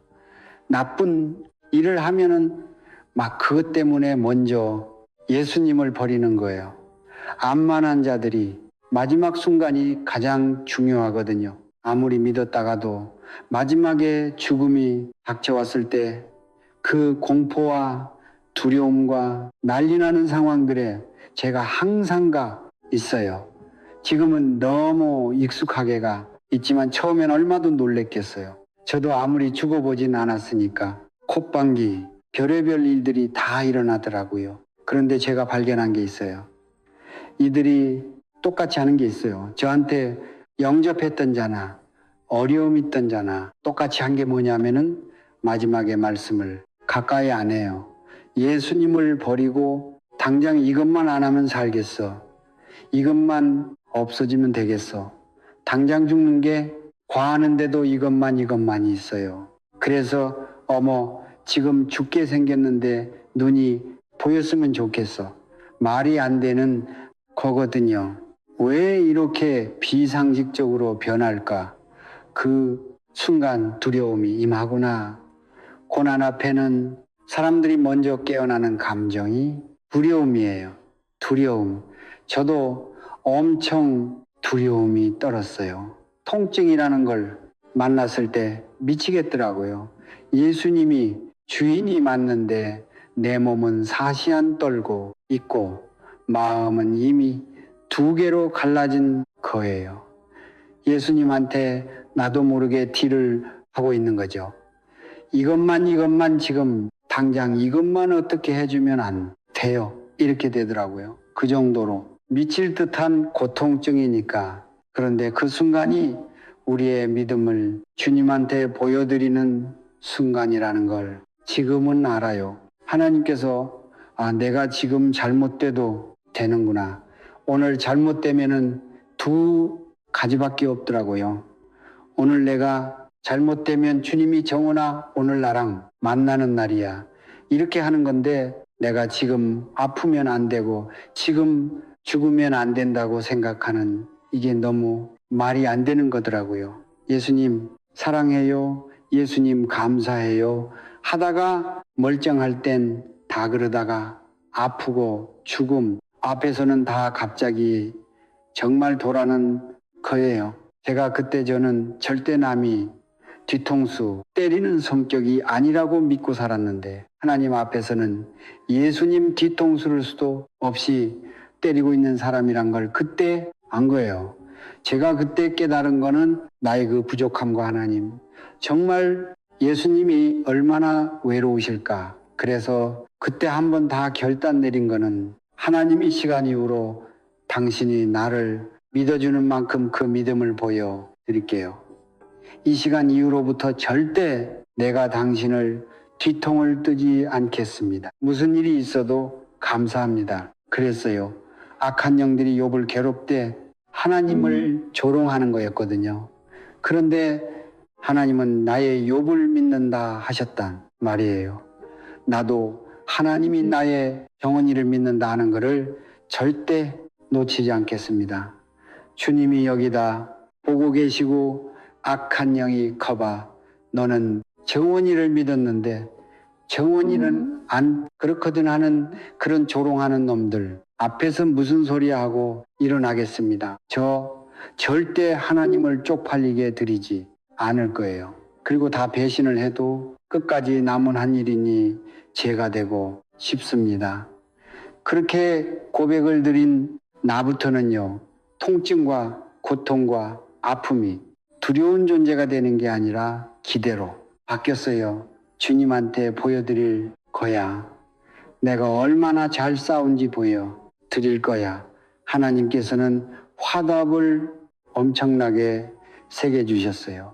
나쁜 일을 하면은 막 그것 때문에 먼저 예수님을 버리는 거예요. 암만한 자들이 마지막 순간이 가장 중요하거든요. 아무리 믿었다가도 마지막에 죽음이 닥쳐왔을 때 그 공포와 두려움과 난리 나는 상황들에 제가 항상 있어요. 지금은 너무 익숙하게가 있지만 처음엔 얼마도 놀랬겠어요. 저도 아무리 죽어보진 않았으니까 콧방귀, 별의별 일들이 다 일어나더라고요. 그런데 제가 발견한 게 있어요. 이들이 똑같이 하는 게 있어요. 저한테 영접했던 자나 어려움 있던 자나 똑같이 한 게 뭐냐면은 마지막에 말씀을 가까이 안 해요. 예수님을 버리고 당장 이것만 안 하면 살겠어. 이것만 없어지면 되겠어. 당장 죽는 게 과하는데도 이것만이 있어요. 그래서 어머 지금 죽게 생겼는데 눈이 보였으면 좋겠어. 말이 안 되는 거거든요. 왜 이렇게 비상식적으로 변할까? 그 순간 두려움이 임하구나. 고난 앞에는 사람들이 먼저 깨어나는 감정이 두려움이에요. 두려움. 저도 엄청 두려움이 떨었어요. 통증이라는 걸 만났을 때 미치겠더라고요. 예수님이 주인이 맞는데 내 몸은 사시안 떨고 있고 마음은 이미 두 개로 갈라진 거예요. 예수님한테 나도 모르게 딜을 하고 있는 거죠. 이것만 지금 당장 이것만 어떻게 해주면 안 돼요. 이렇게 되더라고요. 그 정도로 미칠 듯한 고통증이니까. 그런데 그 순간이 우리의 믿음을 주님한테 보여드리는 순간이라는 걸 지금은 알아요. 하나님께서 내가 지금 잘못돼도 되는구나. 오늘 잘못되면은 두 가지밖에 없더라고요. 오늘 내가 잘못되면 주님이 정원아 오늘 나랑 만나는 날이야. 이렇게 하는 건데 내가 지금 아프면 안 되고 지금 죽으면 안 된다고 생각하는 이게 너무 말이 안 되는 거더라고요. 예수님 사랑해요. 예수님 감사해요. 하다가 멀쩡할 땐 다 그러다가 아프고 죽음 앞에서는 다 갑자기 정말 돌아는 거예요. 제가 그때 저는 절대 남이 뒤통수 때리는 성격이 아니라고 믿고 살았는데 하나님 앞에서는 예수님 뒤통수를 수도 없이 때리고 있는 사람이란 걸 그때 안 거예요. 제가 그때 깨달은 거는 나의 그 부족함과 하나님, 정말 예수님이 얼마나 외로우실까. 그래서 그때 한번 다 결단 내린 거는 하나님 이 시간 이후로 당신이 나를 믿어주는 만큼 그 믿음을 보여드릴게요. 이 시간 이후로부터 절대 내가 당신을 뒤통을 뜨지 않겠습니다. 무슨 일이 있어도 감사합니다. 그랬어요. 악한 영들이 욥을 괴롭대 하나님을 조롱하는 거였거든요. 그런데 하나님은 나의 욥을 믿는다 하셨단 말이에요. 나도 하나님이 나의 정언이를 믿는다 하는 것을 절대 놓치지 않겠습니다. 주님이 여기다 보고 계시고 악한 영이 커봐 너는 정언이를 믿었는데 정언이는 안 그렇거든 하는 그런 조롱하는 놈들 앞에서 무슨 소리 하고 일어나겠습니다. 저 절대 하나님을 쪽팔리게 드리지 않을 거예요. 그리고 다 배신을 해도 끝까지 남은 한 일이니 죄가 되고 싶습니다. 그렇게 고백을 드린 나부터는요, 통증과 고통과 아픔이 두려운 존재가 되는 게 아니라 기대로 바뀌었어요. 주님한테 보여드릴 거야. 내가 얼마나 잘 싸운지 보여드릴 거야. 하나님께서는 화답을 엄청나게 새겨주셨어요.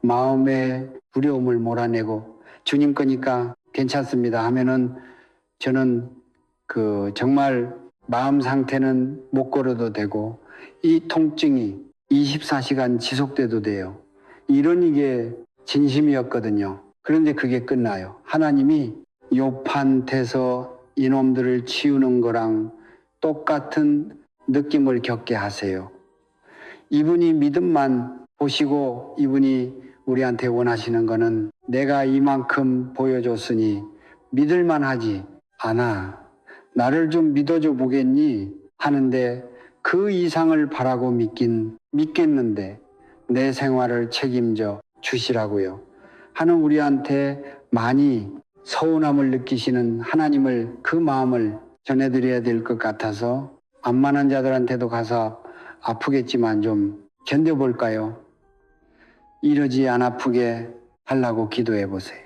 마음의 두려움을 몰아내고 주님 거니까 괜찮습니다 하면은 저는 정말 마음 상태는 못 걸어도 되고 이 통증이 24시간 지속돼도 돼요. 이런 이게 진심이었거든요. 그런데 그게 끝나요. 하나님이 욥한테서 이놈들을 치우는 거랑 똑같은 느낌을 겪게 하세요. 이분이 믿음만 보시고 이분이 우리한테 원하시는 거는 내가 이만큼 보여줬으니 믿을만 하지 않아. 나를 좀 믿어줘 보겠니? 하는데 그 이상을 바라고 믿겠는데 내 생활을 책임져 주시라고요. 하는 우리한테 많이 서운함을 느끼시는 하나님을 그 마음을 전해드려야 될 것 같아서 암만한 자들한테도 가서 아프겠지만 좀 견뎌볼까요? 이러지 안 아프게 하려고 기도해 보세요.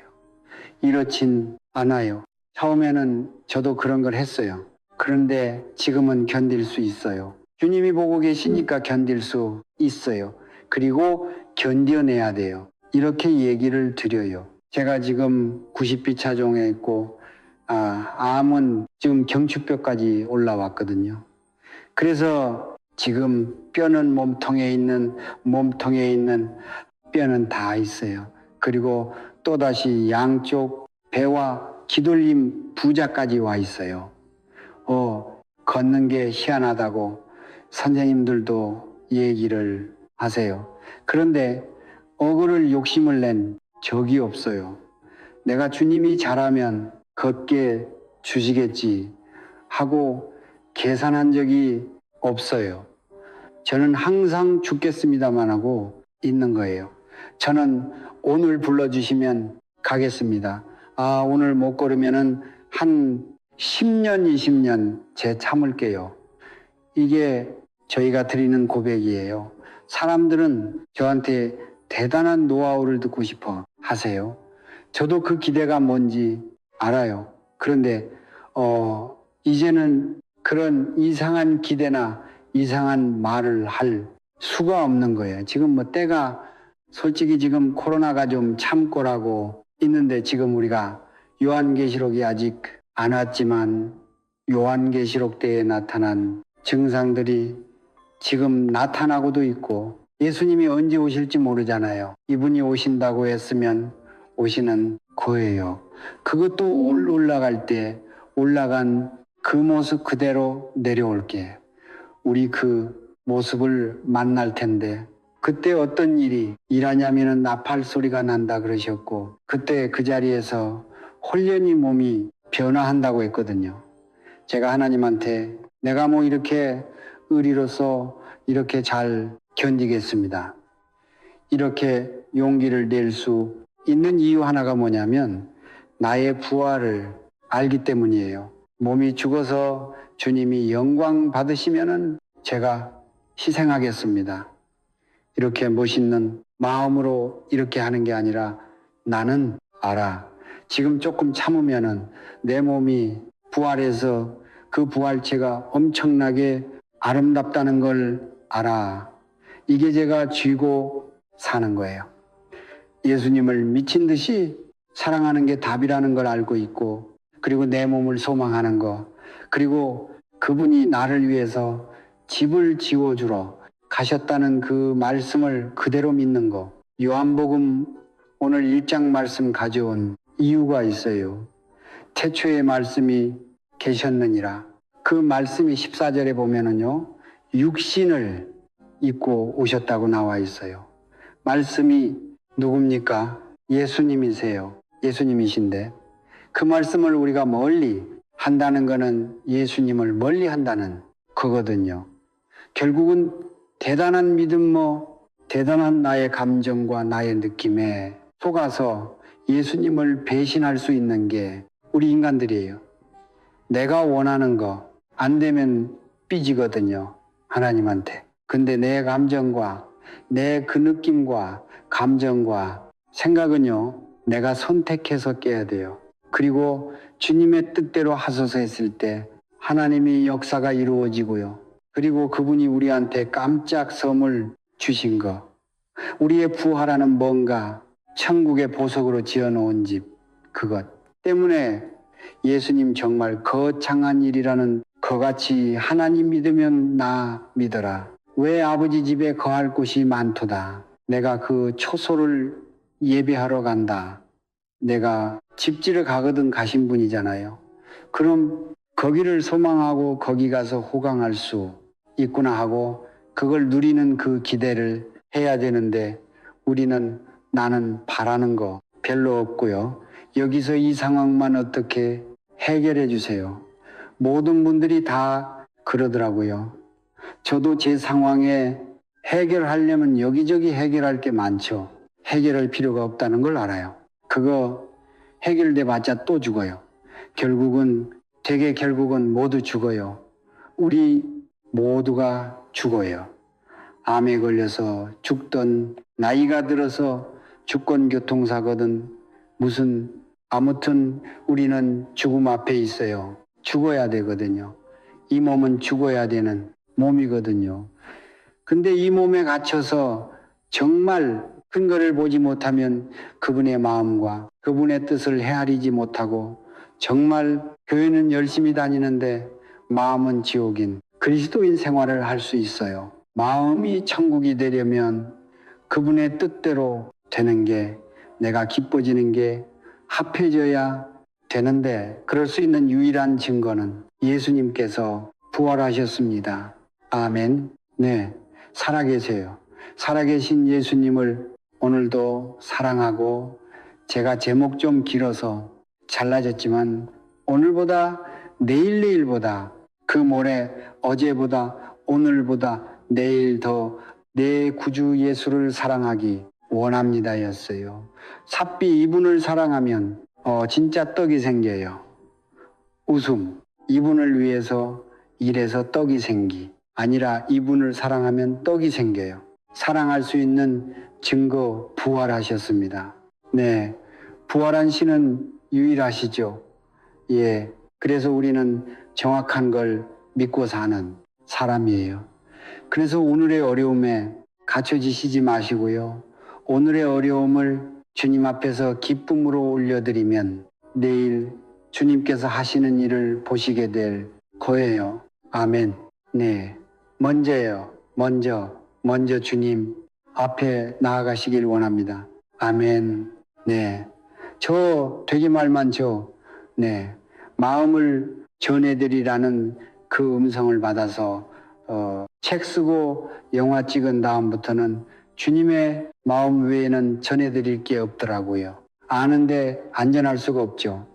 이렇진 않아요. 처음에는 저도 그런 걸 했어요. 그런데 지금은 견딜 수 있어요. 주님이 보고 계시니까 견딜 수 있어요. 그리고 견뎌내야 돼요. 이렇게 얘기를 드려요. 제가 지금 90B 차종에 있고 암은 지금 경추뼈까지 올라왔거든요. 그래서 지금 뼈는 몸통에 있는 뼈는 다 있어요. 그리고 또다시 양쪽 배와 기돌림 부자까지 와 있어요. 걷는 게 희한하다고 선생님들도 얘기를 하세요. 그런데 억울을 욕심을 낸 적이 없어요. 내가 주님이 잘하면 걷게 주시겠지 하고 계산한 적이 없어요. 저는 항상 죽겠습니다만 하고 있는 거예요. 저는 오늘 불러주시면 가겠습니다. 오늘 못 걸으면은 한 10년, 20년 제 참을게요. 이게 저희가 드리는 고백이에요. 사람들은 저한테 대단한 노하우를 듣고 싶어 하세요. 저도 그 기대가 뭔지 알아요. 그런데 이제는 그런 이상한 기대나 이상한 말을 할 수가 없는 거예요. 지금 때가 솔직히 지금 코로나가 좀 참고라고 있는데 지금 우리가 요한계시록이 아직 안 왔지만 요한계시록 때에 나타난 증상들이 지금 나타나고도 있고 예수님이 언제 오실지 모르잖아요. 이분이 오신다고 했으면 오시는 거예요. 그것도 올라갈 때 올라간 그 모습 그대로 내려올게. 우리 그 모습을 만날 텐데 그때 어떤 일이 일하냐면은 나팔 소리가 난다 그러셨고 그때 그 자리에서 홀연히 몸이 변화한다고 했거든요. 제가 하나님한테 내가 이렇게 의리로서 이렇게 잘 견디겠습니다. 이렇게 용기를 낼 수 있는 이유 하나가 뭐냐면 나의 부활을 알기 때문이에요. 몸이 죽어서 주님이 영광 받으시면은 제가 희생하겠습니다. 이렇게 멋있는 마음으로 이렇게 하는 게 아니라 나는 알아. 지금 조금 참으면은 내 몸이 부활해서 그 부활체가 엄청나게 아름답다는 걸 알아. 이게 제가 쥐고 사는 거예요. 예수님을 미친 듯이 사랑하는 게 답이라는 걸 알고 있고, 그리고 내 몸을 소망하는 거, 그리고 그분이 나를 위해서 집을 지어주러 가셨다는 그 말씀을 그대로 믿는 거. 요한복음 오늘 1장 말씀 가져온 이유가 있어요. 태초에 말씀이 계셨느니라. 그 말씀이 14절에 보면은요, 육신을 입고 오셨다고 나와 있어요. 말씀이 누굽니까? 예수님이세요. 예수님이신데 그 말씀을 우리가 멀리 한다는 것은 예수님을 멀리 한다는 거거든요. 결국은 대단한 믿음, 대단한 나의 감정과 나의 느낌에 속아서 예수님을 배신할 수 있는 게 우리 인간들이에요. 내가 원하는 거 안 되면 삐지거든요, 하나님한테. 근데 내 감정과 내 그 느낌과 감정과 생각은요, 내가 선택해서 깨야 돼요. 그리고 주님의 뜻대로 하소서 했을 때 하나님의 역사가 이루어지고요. 그리고 그분이 우리한테 깜짝 선물 주신 거, 우리의 부활하는 뭔가 천국의 보석으로 지어놓은 집, 그것 때문에 예수님 정말 거창한 일이라는 거같이 하나님 믿으면 나 믿어라. 왜 아버지 집에 거할 곳이 많도다. 내가 그 초소를 예배하러 간다. 내가 집지를 가거든 가신 분이잖아요. 그럼 거기를 소망하고 거기 가서 호강할 수 있구나 하고 그걸 누리는 그 기대를 해야 되는데 우리는 나는 바라는 거 별로 없고요. 여기서 이 상황만 어떻게 해결해 주세요. 모든 분들이 다 그러더라고요. 저도 제 상황에 해결하려면 여기저기 해결할 게 많죠. 해결할 필요가 없다는 걸 알아요. 그거 해결돼 봤자 또 죽어요. 결국은 모두 죽어요. 우리 모두가 죽어요. 암에 걸려서 죽던, 나이가 들어서 죽건 교통사거든 아무튼 우리는 죽음 앞에 있어요. 죽어야 되거든요. 이 몸은 죽어야 되는 몸이거든요. 근데 이 몸에 갇혀서 정말 큰 거를 보지 못하면 그분의 마음과 그분의 뜻을 헤아리지 못하고 정말 교회는 열심히 다니는데 마음은 지옥인 그리스도인 생활을 할 수 있어요. 마음이 천국이 되려면 그분의 뜻대로 되는 게, 내가 기뻐지는 게 합해져야 되는데, 그럴 수 있는 유일한 증거는 예수님께서 부활하셨습니다. 아멘. 네, 살아계세요. 살아계신 예수님을 오늘도 사랑하고, 제가 제목 좀 길어서 잘라졌지만 오늘보다 내일보다 그 모레 어제보다 오늘보다 내일 더 내 구주 예수를 사랑하기 원합니다 였어요. 삽비 이분을 사랑하면 진짜 떡이 생겨요. 웃음, 이분을 위해서 일해서 떡이 생기 아니라 이분을 사랑하면 떡이 생겨요. 사랑할 수 있는 증거 부활하셨습니다. 네, 부활한 신은 유일하시죠. 예, 그래서 우리는 정확한 걸 믿고 사는 사람이에요. 그래서 오늘의 어려움에 갇혀지시지 마시고요. 오늘의 어려움을 주님 앞에서 기쁨으로 올려드리면 내일 주님께서 하시는 일을 보시게 될 거예요. 아멘. 네, 먼저 주님 앞에 나아가시길 원합니다. 아멘. 네, 되게 말만 네, 마음을 전해드리라는 그 음성을 받아서 책 쓰고 영화 찍은 다음부터는 주님의 마음 외에는 전해드릴 게 없더라고요. 아는데 안전할 수가 없죠.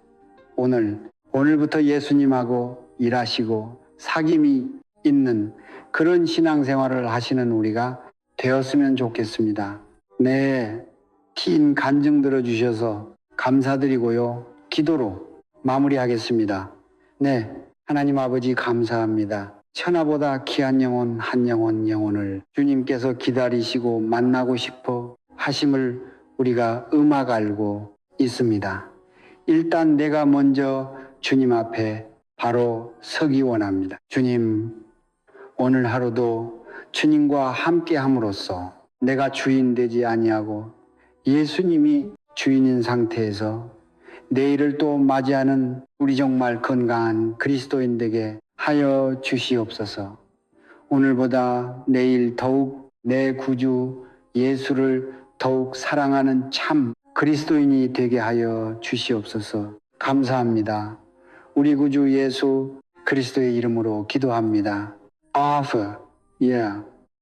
오늘부터 예수님하고 일하시고 사귐이 있는 그런 신앙생활을 하시는 우리가 되었으면 좋겠습니다. 네, 긴 간증 들어주셔서 감사드리고요. 기도로 마무리하겠습니다. 네, 하나님 아버지 감사합니다. 천하보다 귀한 영혼 한 영혼을 주님께서 기다리시고 만나고 싶어 하심을 우리가 음악 알고 있습니다. 일단 내가 먼저 주님 앞에 바로 서기 원합니다. 주님, 오늘 하루도 주님과 함께 함으로써 내가 주인 되지 아니하고 예수님이 주인인 상태에서 내일을 또 맞이하는 우리 정말 건강한 그리스도인 되게 하여 주시옵소서. 오늘보다 내일 더욱 내 구주 예수를 더욱 사랑하는 참 그리스도인이 되게 하여 주시옵소서. 감사합니다. 우리 구주 예수 그리스도의 이름으로 기도합니다. Offer, yeah.